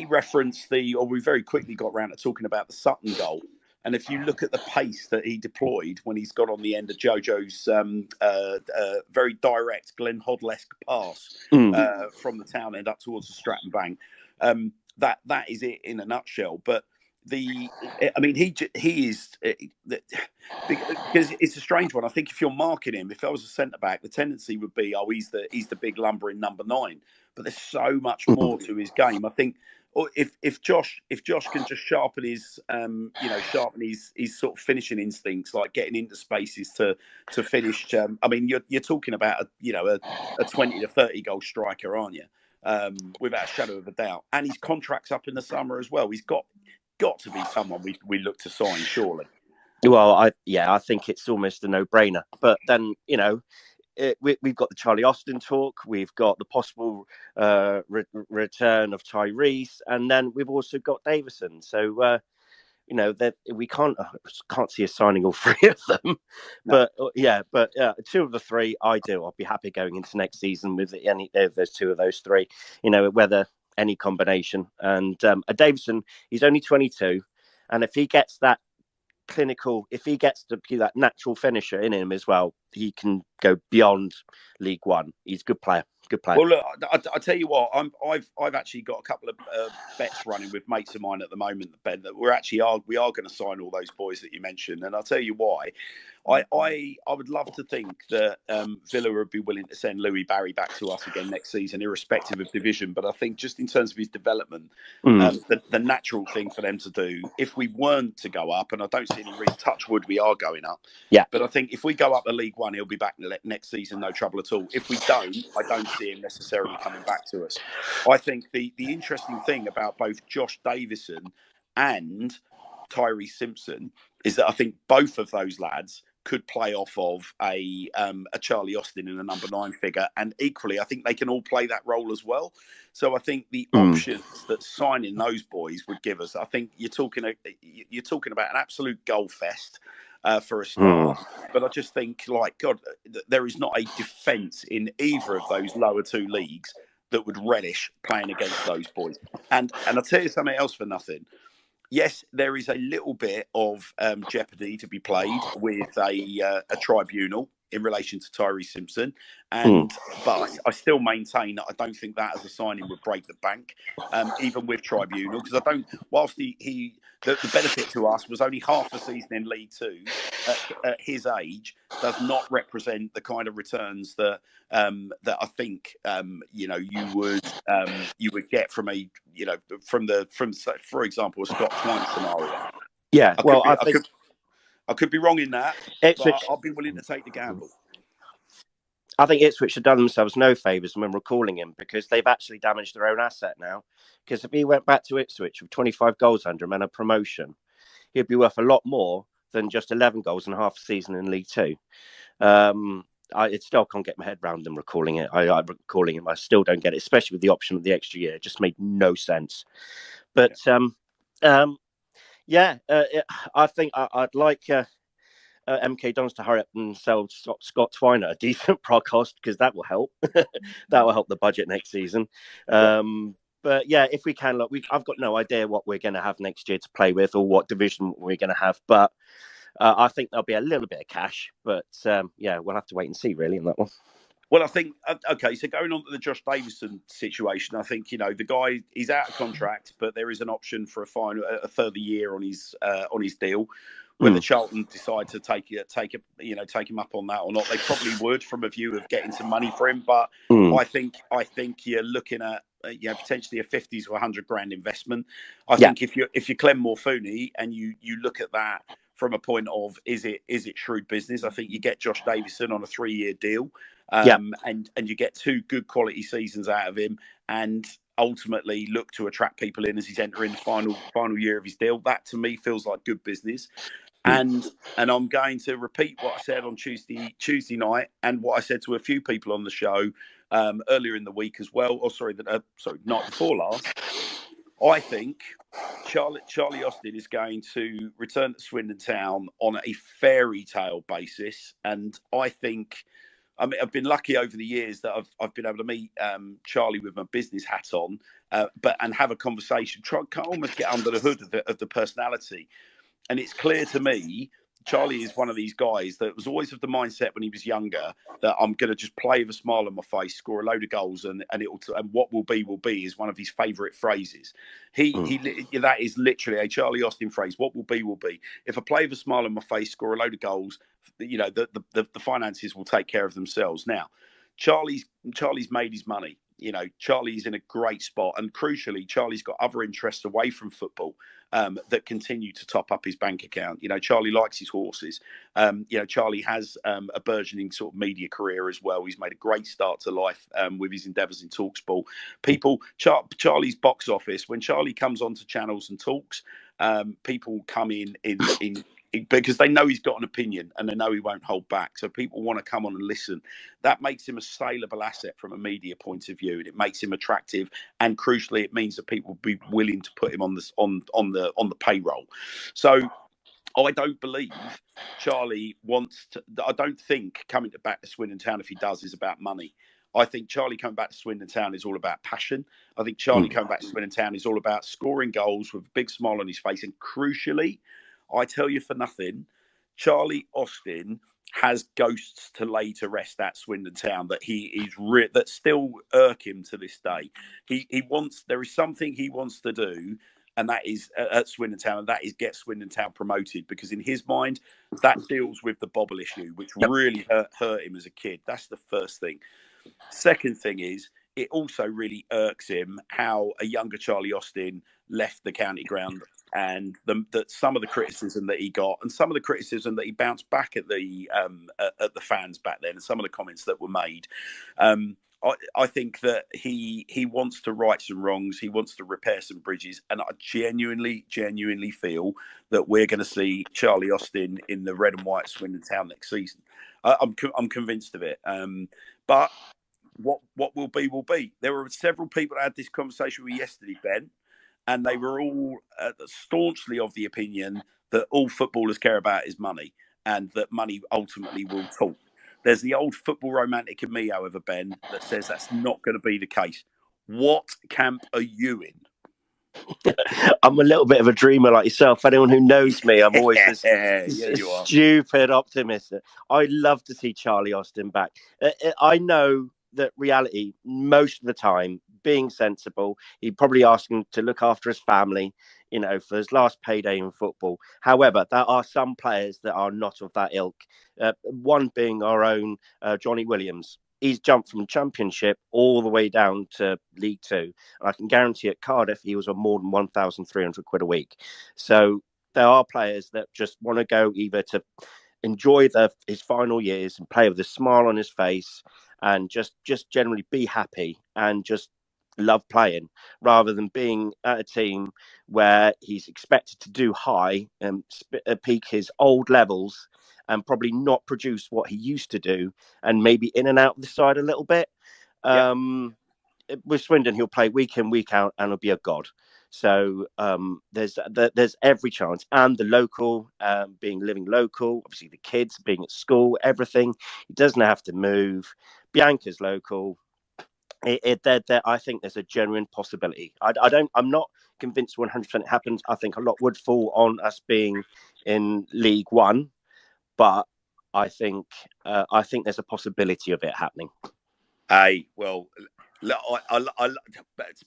referenced we very quickly got around to talking about the Sutton goal. And if you look at the pace that he deployed when he's got on the end of Jojo's very direct Glenn Hoddle-esque pass from the town end up towards the Stratton Bank, that is it in a nutshell. But I mean, he is because it's a strange one. I think if you're marking him, if I was a centre back, the tendency would be, oh, he's the big lumbering number 9. But there's so much more to his game. I think if Josh can just sharpen his his sort of finishing instincts, like getting into spaces to finish. I mean, you're talking about a 20 to 30 goal striker, aren't you? Without a shadow of a doubt. And his contract's up in the summer as well. He's got to be someone we look to sign, surely. Well, I think it's almost a no-brainer. But then, we've got the Charlie Austin talk. We've got the possible return of Tyrese, and then we've also got Davison. So, that we can't see us signing all 3 of them. No. But 2 of the 3, I do. I'll be happy going into next season with any of those 2 of those 3. Whether any combination. And Davison, he's only 22, and if he gets that clinical, if he gets to be that natural finisher in him as well, he can go beyond League One. He's a good player. Well, look, I tell you what, I've actually got a couple of bets running with mates of mine at the moment, Ben, that we are going to sign all those boys that you mentioned, and I'll tell you why. I would love to think that Villa would be willing to send Louis Barry back to us again next season, irrespective of division. But I think just in terms of his development, the natural thing for them to do, if we weren't to go up, and I don't see any reason, touch wood, we are going up. Yeah. But I think if we go up to League One, he'll be back next season, no trouble at all. If we don't, I don't see him necessarily coming back to us. I think the interesting thing about both Josh Davison and Tyrese Simpson is that I think both of those lads could play off of a Charlie Austin in a number 9 figure, and equally, I think they can all play that role as well. So I think the options that signing those boys would give us, I think you're talking about an absolute goal fest for a start. But I just think, like God, there is not a defence in either of those lower 2 leagues that would relish playing against those boys. And I'll tell you something else for nothing. Yes, there is a little bit of jeopardy to be played with a tribunal in relation to Tyrese Simpson, but I still maintain that I don't think that as a signing would break the bank, even with tribunal, because I don't. Whilst the benefit to us was only half a season in League Two at his age, does not represent the kind of returns that that I think you would get from for example, a Scott Twine scenario. Yeah, I could be wrong in that, but I'll be willing to take the gamble. I think Ipswich have done themselves no favours when recalling him, because they've actually damaged their own asset now. Because if he went back to Ipswich with 25 goals under him and a promotion, he'd be worth a lot more than just 11 goals and half a season in League Two. I still can't get my head around them recalling it. I'm recalling him. I still don't get it, especially with the option of the extra year. It just made no sense. But I think I'd like MK Dons to hurry up and sell Scott Twine at a decent cost, because that will help. That will help the budget next season. But yeah, if we can, look, I've got no idea what we're going to have next year to play with, or what division we're going to have. But I think there'll be a little bit of cash. But we'll have to wait and see, really, on that one. Well, I think, okay, so going on to the Josh Davison situation, I think, the guy, he's out of contract, but there is an option for a further year on his deal. Whether Charlton decide to take him up on that or not, they probably would, from a view of getting some money for him. But I think you're looking at potentially a 50 to 100 grand investment. I think if you're Clem Morfuni and you look at that from a point of is it shrewd business, I think you get Josh Davison on a 3-year deal, and you get 2 good quality seasons out of him, and ultimately look to attract people in as he's entering the final year of his deal. That to me feels like good business. And I'm going to repeat what I said on Tuesday night, and what I said to a few people on the show earlier in the week as well. Night before last. I think Charlie Austin is going to return to Swindon Town on a fairy tale basis, and I think, I've been lucky over the years that I've been able to meet Charlie with my business hat on, and have a conversation, almost get under the hood of the personality. And it's clear to me Charlie is one of these guys that was always of the mindset when he was younger that I'm going to just play with a smile on my face, score a load of goals, and what will be is one of his favourite phrases. That is literally a Charlie Austin phrase. What will be will be. If I play with a smile on my face, score a load of goals, the finances will take care of themselves. Now, Charlie's made his money. Charlie's in a great spot, and crucially, Charlie's got other interests away from football that continue to top up his bank account. Charlie likes his horses. Charlie has a burgeoning sort of media career as well. He's made a great start to life with his endeavours in Talksport. Charlie's box office, when Charlie comes onto channels and talks, people come in because they know he's got an opinion and they know he won't hold back. So people want to come on and listen. That makes him a saleable asset from a media point of view, and it makes him attractive. And crucially, it means that people will be willing to put him on the payroll. So I don't believe Charlie wants to. I don't think coming back to Swindon Town, if he does, is about money. I think Charlie coming back to Swindon Town is all about passion. I think Charlie coming back to Swindon Town is all about scoring goals with a big smile on his face. And crucially, I tell you for nothing, Charlie Austin has ghosts to lay to rest at Swindon Town that that still irk him to this day. There is something he wants to do, and that is at Swindon Town, and that is get Swindon Town promoted, because in his mind, that deals with the Bobble issue, which really hurt him as a kid. That's the first thing. Second thing is, it also really irks him how a younger Charlie Austin left the county ground, and that some of the criticism that he got, and some of the criticism that he bounced back at the fans back then, and some of the comments that were made. I think that he wants to right some wrongs. He wants to repair some bridges, and I genuinely feel that we're going to see Charlie Austin in the red and white Swindon Town next season. I'm convinced of it. But what will be will be. There were several people that had this conversation with yesterday, Ben, and they were all staunchly of the opinion that all footballers care about is money, and that money ultimately will talk. There's the old football romantic in me, however, Ben, that says that's not going to be the case. What camp are you in? I'm a little bit of a dreamer like yourself. Anyone who knows me, I'm always this stupid optimist. I love to see Charlie Austin back. I know that reality, most of the time, being sensible, he'd probably ask him to look after his family, for his last payday in football. However, there are some players that are not of that ilk. One being our own Johnny Williams. He's jumped from Championship all the way down to League Two. And I can guarantee at Cardiff, he was on more than 1,300 quid a week. So there are players that just want to go either to enjoy his final years and play with a smile on his face, and just generally be happy and just love playing, rather than being at a team where he's expected to do high and peak his old levels and probably not produce what he used to do, and maybe in and out of the side a little bit. With Swindon, he'll play week in, week out, and he'll be a god. So there's every chance, and the local living local, obviously the kids being at school, everything. He doesn't have to move. Bianca's local. I think there's a genuine possibility. I'm not convinced 100% it happens. I think a lot would fall on us being in League One, but I think there's a possibility of it happening. Well,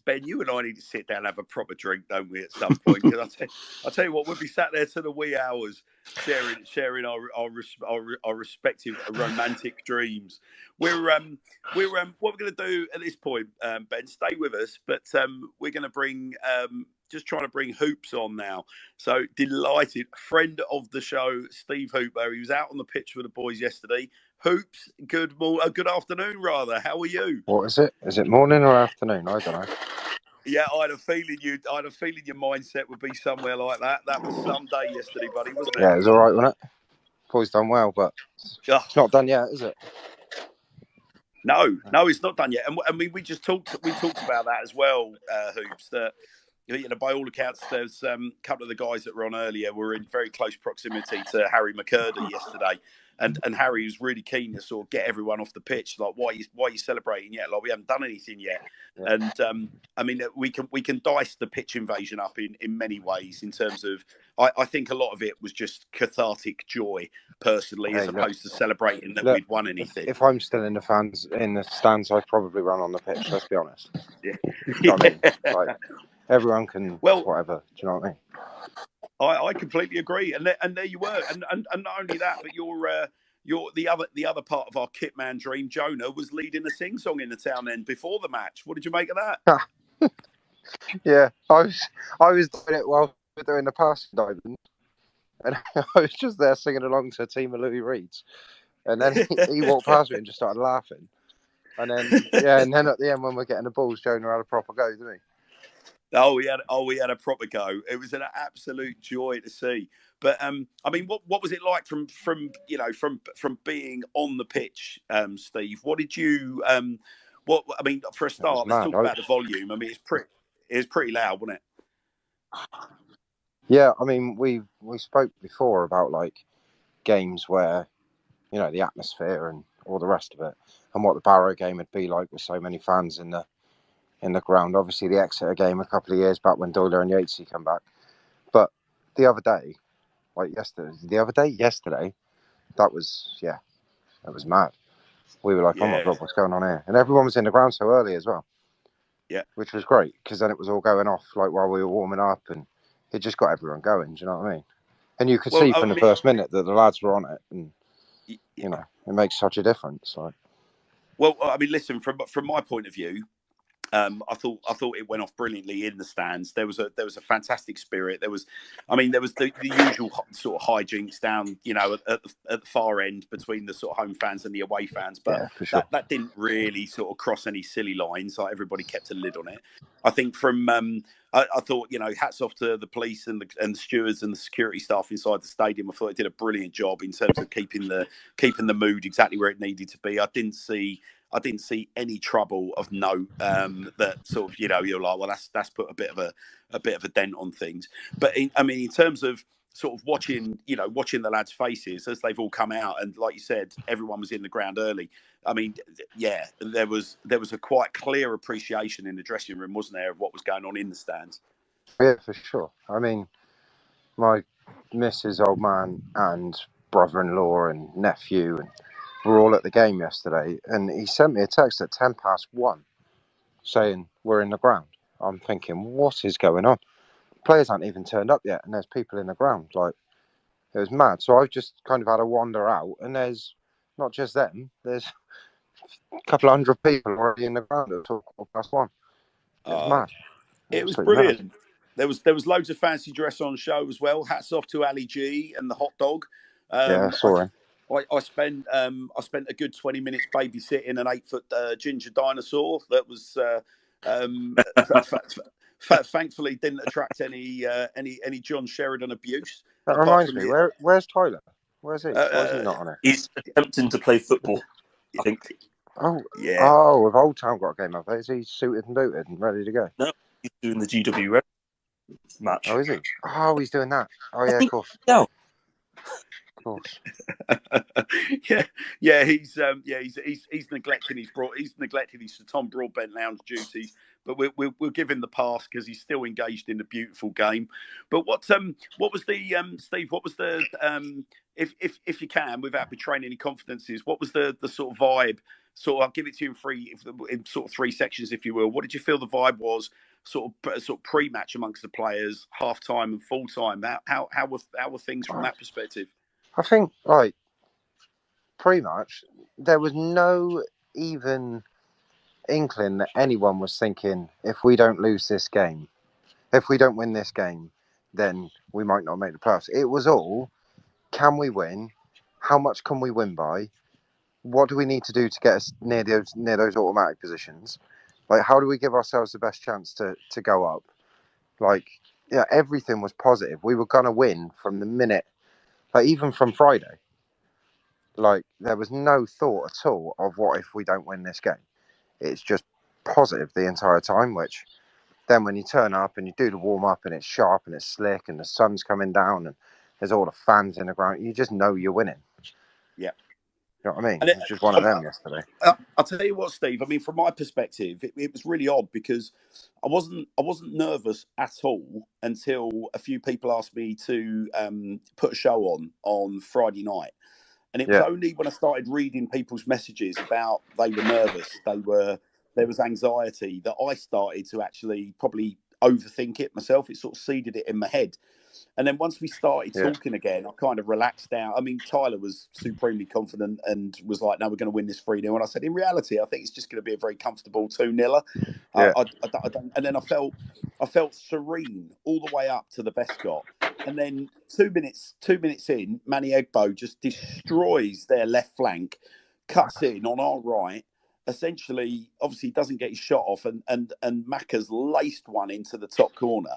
Ben, you and I need to sit down and have a proper drink, don't we, at some point? Because I'll tell you what, we'll be sat there to the wee hours sharing our respective romantic dreams. What we're going to do at this point, Ben, stay with us, but we're going to bring just trying to bring Hoops on now. So delighted, friend of the show, Steve Hooper. He was out on the pitch with the boys yesterday. Hoops, good afternoon, rather. How are you? What is it? Is it morning or afternoon? I don't know. Yeah, I had a feeling your mindset would be somewhere like that. That was some day yesterday, buddy, wasn't it? Yeah, it was all right, wasn't it? Boys done well, but it's not done yet, is it? No, it's not done yet. And I mean, we talked about that as well, Hoops. That by all accounts, there's a couple of the guys that were on earlier were in very close proximity to Harry McCurdy yesterday, and Harry was really keen to sort of get everyone off the pitch. Like, why are you celebrating yet? Like, we haven't done anything yet. Yeah. And I mean, we can dice the pitch invasion up in many ways. In terms of, I think a lot of it was just cathartic joy, personally, as opposed to celebrating that we'd won anything. If I'm still in the stands, I'd probably run on the pitch. Let's be honest. Yeah. You know what I mean? Like, everyone can, whatever. Do you know what I mean? I completely agree, and there you were, and not only that, but you're the other part of our kitman dream. Jonah was leading a sing song in the town end before the match. What did you make of that? Yeah, I was doing it while we were doing the passing diamond, and I was just there singing along to a team of Louis Reeds, and then he walked past me and just started laughing, and then at the end when we're getting the balls, Jonah had a proper go, didn't he? Oh, we had a proper go. It was an absolute joy to see. But I mean, what was it like from being on the pitch, Steve? What did you for a start, let's talk about the volume. I mean, it's pretty loud, wasn't it? Yeah, I mean, we spoke before about like games where, you know, the atmosphere and all the rest of it, and what the Barrow game would be like with so many fans in the ground. Obviously, the Exeter game a couple of years back when Doyle and Yatesy come back. But the other day, yesterday, that was mad. We were like, oh my God, what's going on here? And everyone was in the ground so early as well. Yeah. Which was great, because then it was all going off like while we were warming up, and it just got everyone going. Do you know what I mean? And you could see from the first minute that the lads were on it, and you know, it makes such a difference. Like, well, I mean, listen, from my point of view, I thought it went off brilliantly in the stands. There was a fantastic spirit. There was the usual sort of hijinks down, you know, at the far end between the sort of home fans and the away fans, but yeah, for sure. that didn't really sort of cross any silly lines. Like, everybody kept a lid on it. I think from I thought, you know, hats off to the police and the stewards and the security staff inside the stadium. I thought they did a brilliant job in terms of keeping the mood exactly where it needed to be. I didn't see any trouble of note that sort of, you know, you're like, well, that's put a bit of a dent on things. But in terms of sort of watching the lads' faces as they've all come out, and like you said, everyone was in the ground early. I mean, yeah, there was a quite clear appreciation in the dressing room, wasn't there, of what was going on in the stands? Yeah, for sure. I mean, my missus, old man, and brother-in-law and nephew and were all at the game yesterday, and he sent me a text at 1:10 saying we're in the ground. I'm thinking, what is going on? Players haven't even turned up yet, and there's people in the ground. Like, it was mad. So I've just kind of had a wander out, and there's not just them. There's a couple of hundred people already in the ground at 1:15. It was mad. It was brilliant. Mad. There was loads of fancy dress on show as well. Hats off to Ali G and the hot dog. Yeah, I saw him. I spent a good 20 minutes babysitting an 8-foot ginger dinosaur that was thankfully didn't attract any John Sheridan abuse. That reminds me, where's Tyler? Where's he? Why is he not on it? He's attempting to play football, I think. Oh yeah. Oh, if Old Town got a game up there, is he suited and booted and ready to go? No, he's doing the GW match. Oh, is he? Oh, he's doing that. Oh yeah, of course. Yeah. Of course. He's neglecting his Tom Broadbent Lounge duties, but we'll give him the pass because he's still engaged in the beautiful game. But what was the Steve? What was the if you can, without betraying any confidences, what was the sort of vibe? So I'll give it to you in sort of three sections, if you will. What did you feel the vibe was? Sort of pre-match amongst the players, half-time and full-time. How were things from that perspective? I think, like, pre-match, there was no even inkling that anyone was thinking, if we don't lose this game, if we don't win this game, then we might not make the playoffs. It was all, can we win? How much can we win by? What do we need to do to get us near those automatic positions? Like, how do we give ourselves the best chance to go up? Like, yeah, everything was positive. We were going to win from the minute, like, even from Friday. Like, there was no thought at all of what if we don't win this game. It's just positive the entire time, which then when you turn up and you do the warm up and it's sharp and it's slick and the sun's coming down and there's all the fans in the ground, you just know you're winning. Yeah. You know what I mean? And It's just one of them yesterday. I'll tell you what, Steve. I mean, from my perspective, it was really odd because I wasn't nervous at all until a few people asked me to put a show on Friday night, and it was only when I started reading people's messages about they were nervous, there was anxiety, that I started to actually probably overthink it myself. It sort of seeded it in my head. And then once we started talking again, I kind of relaxed out. I mean, Tyler was supremely confident and was like, no, we're going to win this 3-0. And I said, in reality, I think it's just going to be a very comfortable 2-0. Yeah. I don't, and then I felt serene all the way up to the Bescott. And then 2 minutes in, Manny Egbo just destroys their left flank, cuts in on our right. Essentially, obviously, doesn't get his shot off, and Macca's laced one into the top corner.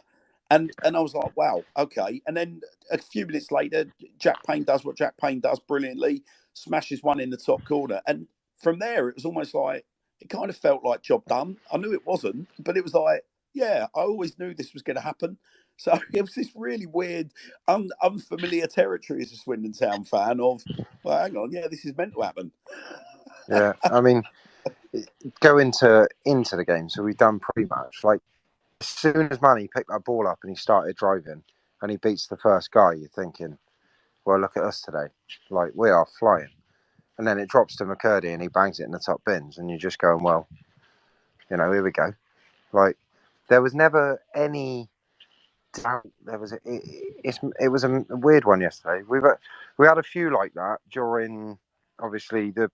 And I was like, wow, okay. And then a few minutes later, Jack Payne does what Jack Payne does brilliantly, smashes one in the top corner. And from there, it was almost like, it kind of felt like job done. I knew it wasn't, but it was like, yeah, I always knew this was going to happen. So it was this really weird, unfamiliar territory as a Swindon Town fan of, well, hang on, yeah, this is meant to happen. Yeah, I mean, go into the game. So we've done pre-match. Like, as soon as Manny picked that ball up and he started driving and he beats the first guy, you're thinking, well, look at us today. Like, we are flying. And then it drops to McCurdy and he bangs it in the top bins. And you're just going, well, you know, here we go. Like, there was never any doubt. There was it was a weird one yesterday. We had a few like that during, obviously, the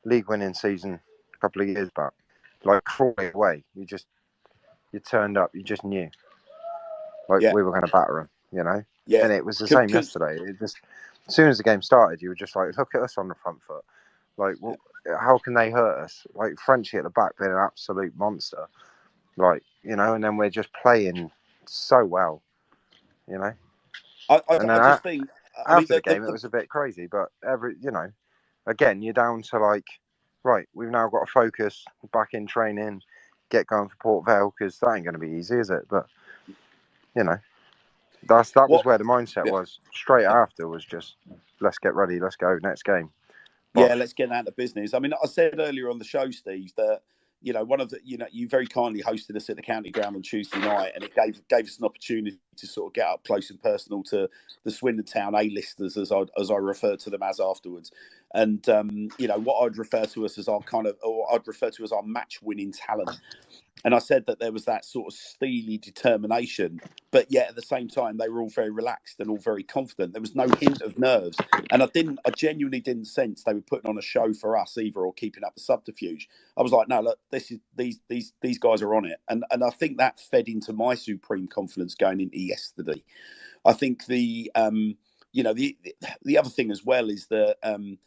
league winning season a couple of years back. Like, crawling away. You turned up, you just knew. Like, we were going to batter them, you know? Yeah. And it was the same yesterday. It just, as soon as the game started, you were just like, look at us on the front foot. Like, how can they hurt us? Like, Frenchie at the back being an absolute monster. Like, you know, and then we're just playing so well, you know? I just think... After the game, it was a bit crazy, but you know, again, you're down to like, right, we've now got to focus, back in training, get going for Port Vale, because that ain't going to be easy, is it? But, you know, that was where the mindset was. Straight after was just, let's get ready, let's go, next game. Yeah, let's get out of business. I mean, I said earlier on the show, Steve, that, you know, one of the, you know, you very kindly hosted us at the county ground on Tuesday night, and it gave us an opportunity to sort of get up close and personal to the Swindon Town A-listers, as I refer to them as afterwards. And, you know, what I'd refer to us as our match-winning talent. And I said that there was that sort of steely determination, but yet at the same time, they were all very relaxed and all very confident. There was no hint of nerves. And I genuinely didn't sense they were putting on a show for us either, or keeping up the subterfuge. I was like, no, look, these guys are on it. And I think that fed into my supreme confidence going into yesterday. I think the other thing as well is that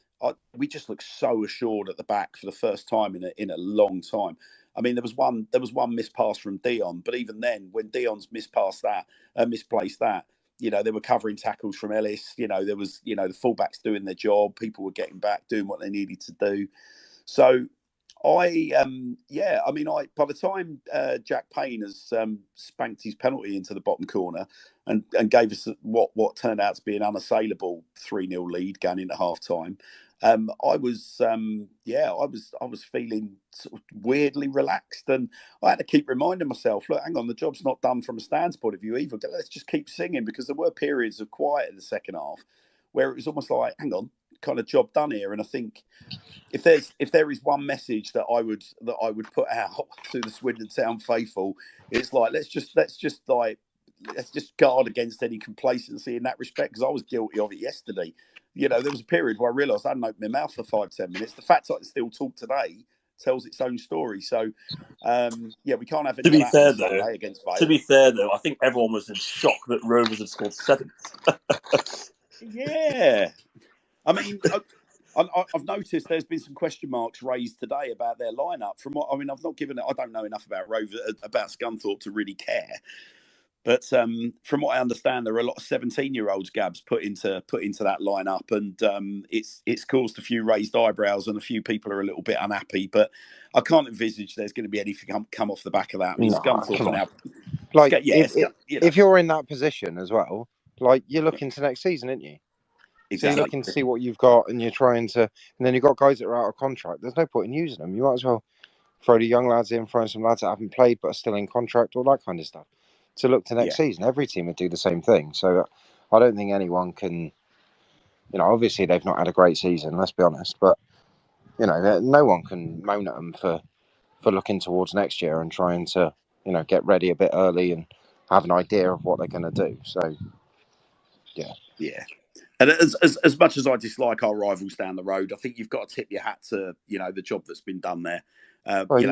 we just look so assured at the back for the first time in a long time. I mean, there was one missed pass from Dion, but even then, when Dion's misplaced that, you know, they were covering tackles from Ellis. You know, there was, you know, the fullbacks doing their job. People were getting back, doing what they needed to do. So, by the time Jack Payne has spanked his penalty into the bottom corner and gave us what turned out to be an unassailable 3-0 lead going into half time, I was feeling sort of weirdly relaxed, and I had to keep reminding myself, look, hang on, the job's not done from a stands point of view either. Let's just keep singing, because there were periods of quiet in the second half where it was almost like, hang on, kind of job done here. And I think if there is one message that I would put out to the Swindon Town faithful, it's like let's just guard against any complacency in that respect, because I was guilty of it yesterday. You know, there was a period where I realised I hadn't opened my mouth for 5-10 minutes. The fact that I still talk today tells its own story. So, we can't have any To be of that fair, on Sunday against Vale. To be fair, though, I think everyone was in shock that Rovers had scored 7. Yeah. I mean, I've noticed there's been some question marks raised today about their lineup. I've not given it. I don't know enough about Rovers, about Scunthorpe to really care. But from what I understand, there are a lot of 17-year-olds, Gabs, put into that lineup, and it's caused a few raised eyebrows, and a few people are a little bit unhappy. But I can't envisage there's going to be anything come off the back of that. I mean, No, Scunthorpe come are on. now, Like, you if you're in that position as well, like, you're looking to next season, aren't you? exactly. So you're looking to see what you've got, and you're trying to, and then you've got guys that are out of contract. There's no point in using them. You might as well throw the young lads in, throw some lads that haven't played but are still in contract, all that kind of stuff, to look to next season. Every team would do the same thing. So I don't think anyone can, obviously they've not had a great season, let's be honest, but, no one can moan at them for looking towards next year and trying to, get ready a bit early and have an idea of what they're going to do. So, yeah. Yeah. And as much as I dislike our rivals down the road, I think you've got to tip your hat to the job that's been done there. Like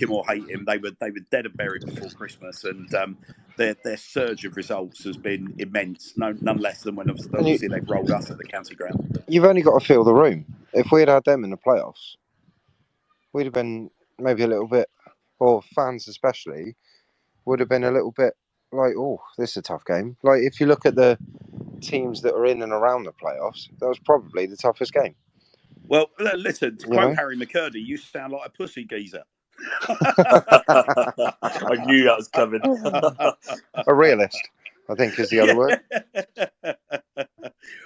him or hate him, they were dead and buried before Christmas, and their surge of results has been immense. None less than when obviously they've rolled us at the county ground. You've only got to feel the room. If we had them in the playoffs, we'd have been maybe a little bit, or fans especially, would have been a little bit like, oh, this is a tough game. Like, if you look at the teams that are in and around the playoffs, that was probably the toughest game. Well, listen, to quote Harry McCurdy, you sound like a pussy geezer. I knew that was coming. A realist, I think, is the other word.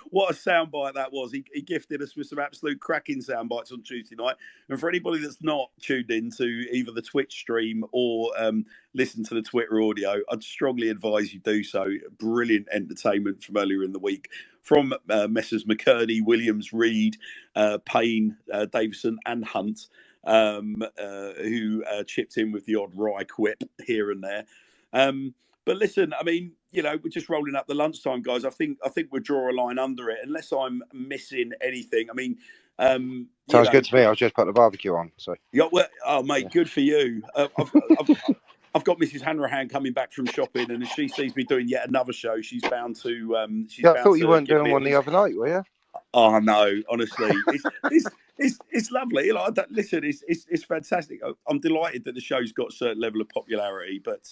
What a soundbite that was. He gifted us with some absolute cracking soundbites on Tuesday night. And for anybody that's not tuned in to either the Twitch stream or listen to the Twitter audio, I'd strongly advise you do so. Brilliant entertainment from earlier in the week from Messrs. McCurdy, Williams, Reed, Payne, Davison and Hunt, who chipped in with the odd wry quip here and there. But listen, I mean, we're just rolling up the lunchtime, guys. I think we'll draw a line under it, unless I'm missing anything. I mean, sounds good to me. I'll just put the barbecue on. So yeah, well, oh mate, good for you. I've got Mrs. Hanrahan coming back from shopping, and if she sees me doing yet another show, she's bound to. I thought you weren't doing one the other night, were you? Oh no, honestly, it's lovely. Listen, it's fantastic. I'm delighted that the show's got a certain level of popularity, but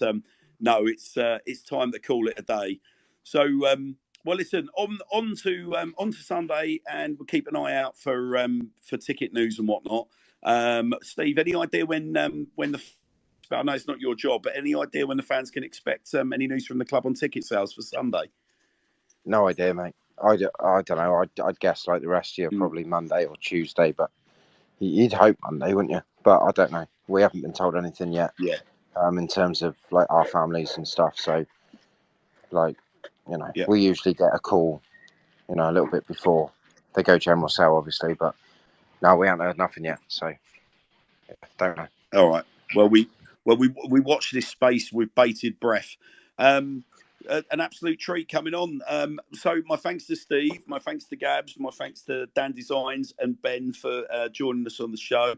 no, it's time to call it a day. So, well, listen, on to Sunday, and we'll keep an eye out for ticket news and whatnot. Steve, any idea when the I know it's not your job, but any idea when the fans can expect any news from the club on ticket sales for Sunday? No idea, mate. I don't know. I'd guess like the rest of you, probably Monday or Tuesday, but you'd hope Monday, wouldn't you? But I don't know. We haven't been told anything yet. Yeah. In terms of like our families and stuff. So, like, we usually get a call, a little bit before they go general sale, obviously. But no, we haven't heard nothing yet. So, don't know. All right. Well, we watch this space with bated breath. An absolute treat coming on. So my thanks to Steve, my thanks to Gabs, my thanks to Dan Designs and Ben for joining us on the show.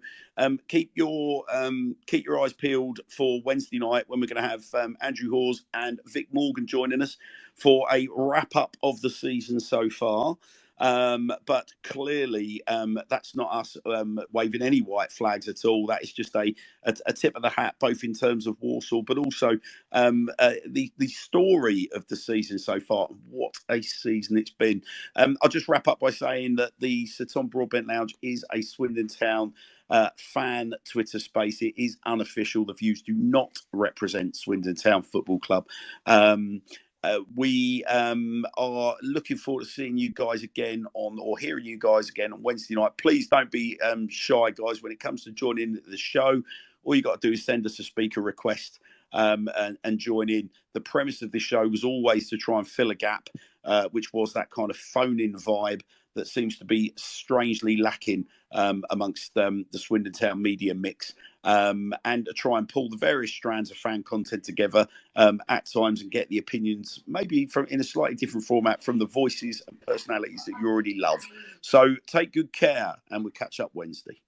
Keep your eyes peeled for Wednesday night when we're going to have Andrew Hawes and Vic Morgan joining us for a wrap up of the season so far. But clearly, that's not us waving any white flags at all. That is just a tip of the hat, both in terms of Walsall, but also the story of the season so far. What a season it's been. I'll just wrap up by saying that the Sir Tom Broadbent Lounge is a Swindon Town fan Twitter space. It is unofficial. The views do not represent Swindon Town Football Club. We are looking forward to seeing you guys again or hearing you guys again on Wednesday night. Please don't be shy, guys, when it comes to joining the show. All you got to do is send us a speaker request and join in. The premise of this show was always to try and fill a gap, which was that kind of phone-in vibe that seems to be strangely lacking amongst the Swindon Town media mix, and to try and pull the various strands of fan content together at times and get the opinions maybe in a slightly different format from the voices and personalities that you already love. So take good care, and we'll catch up Wednesday.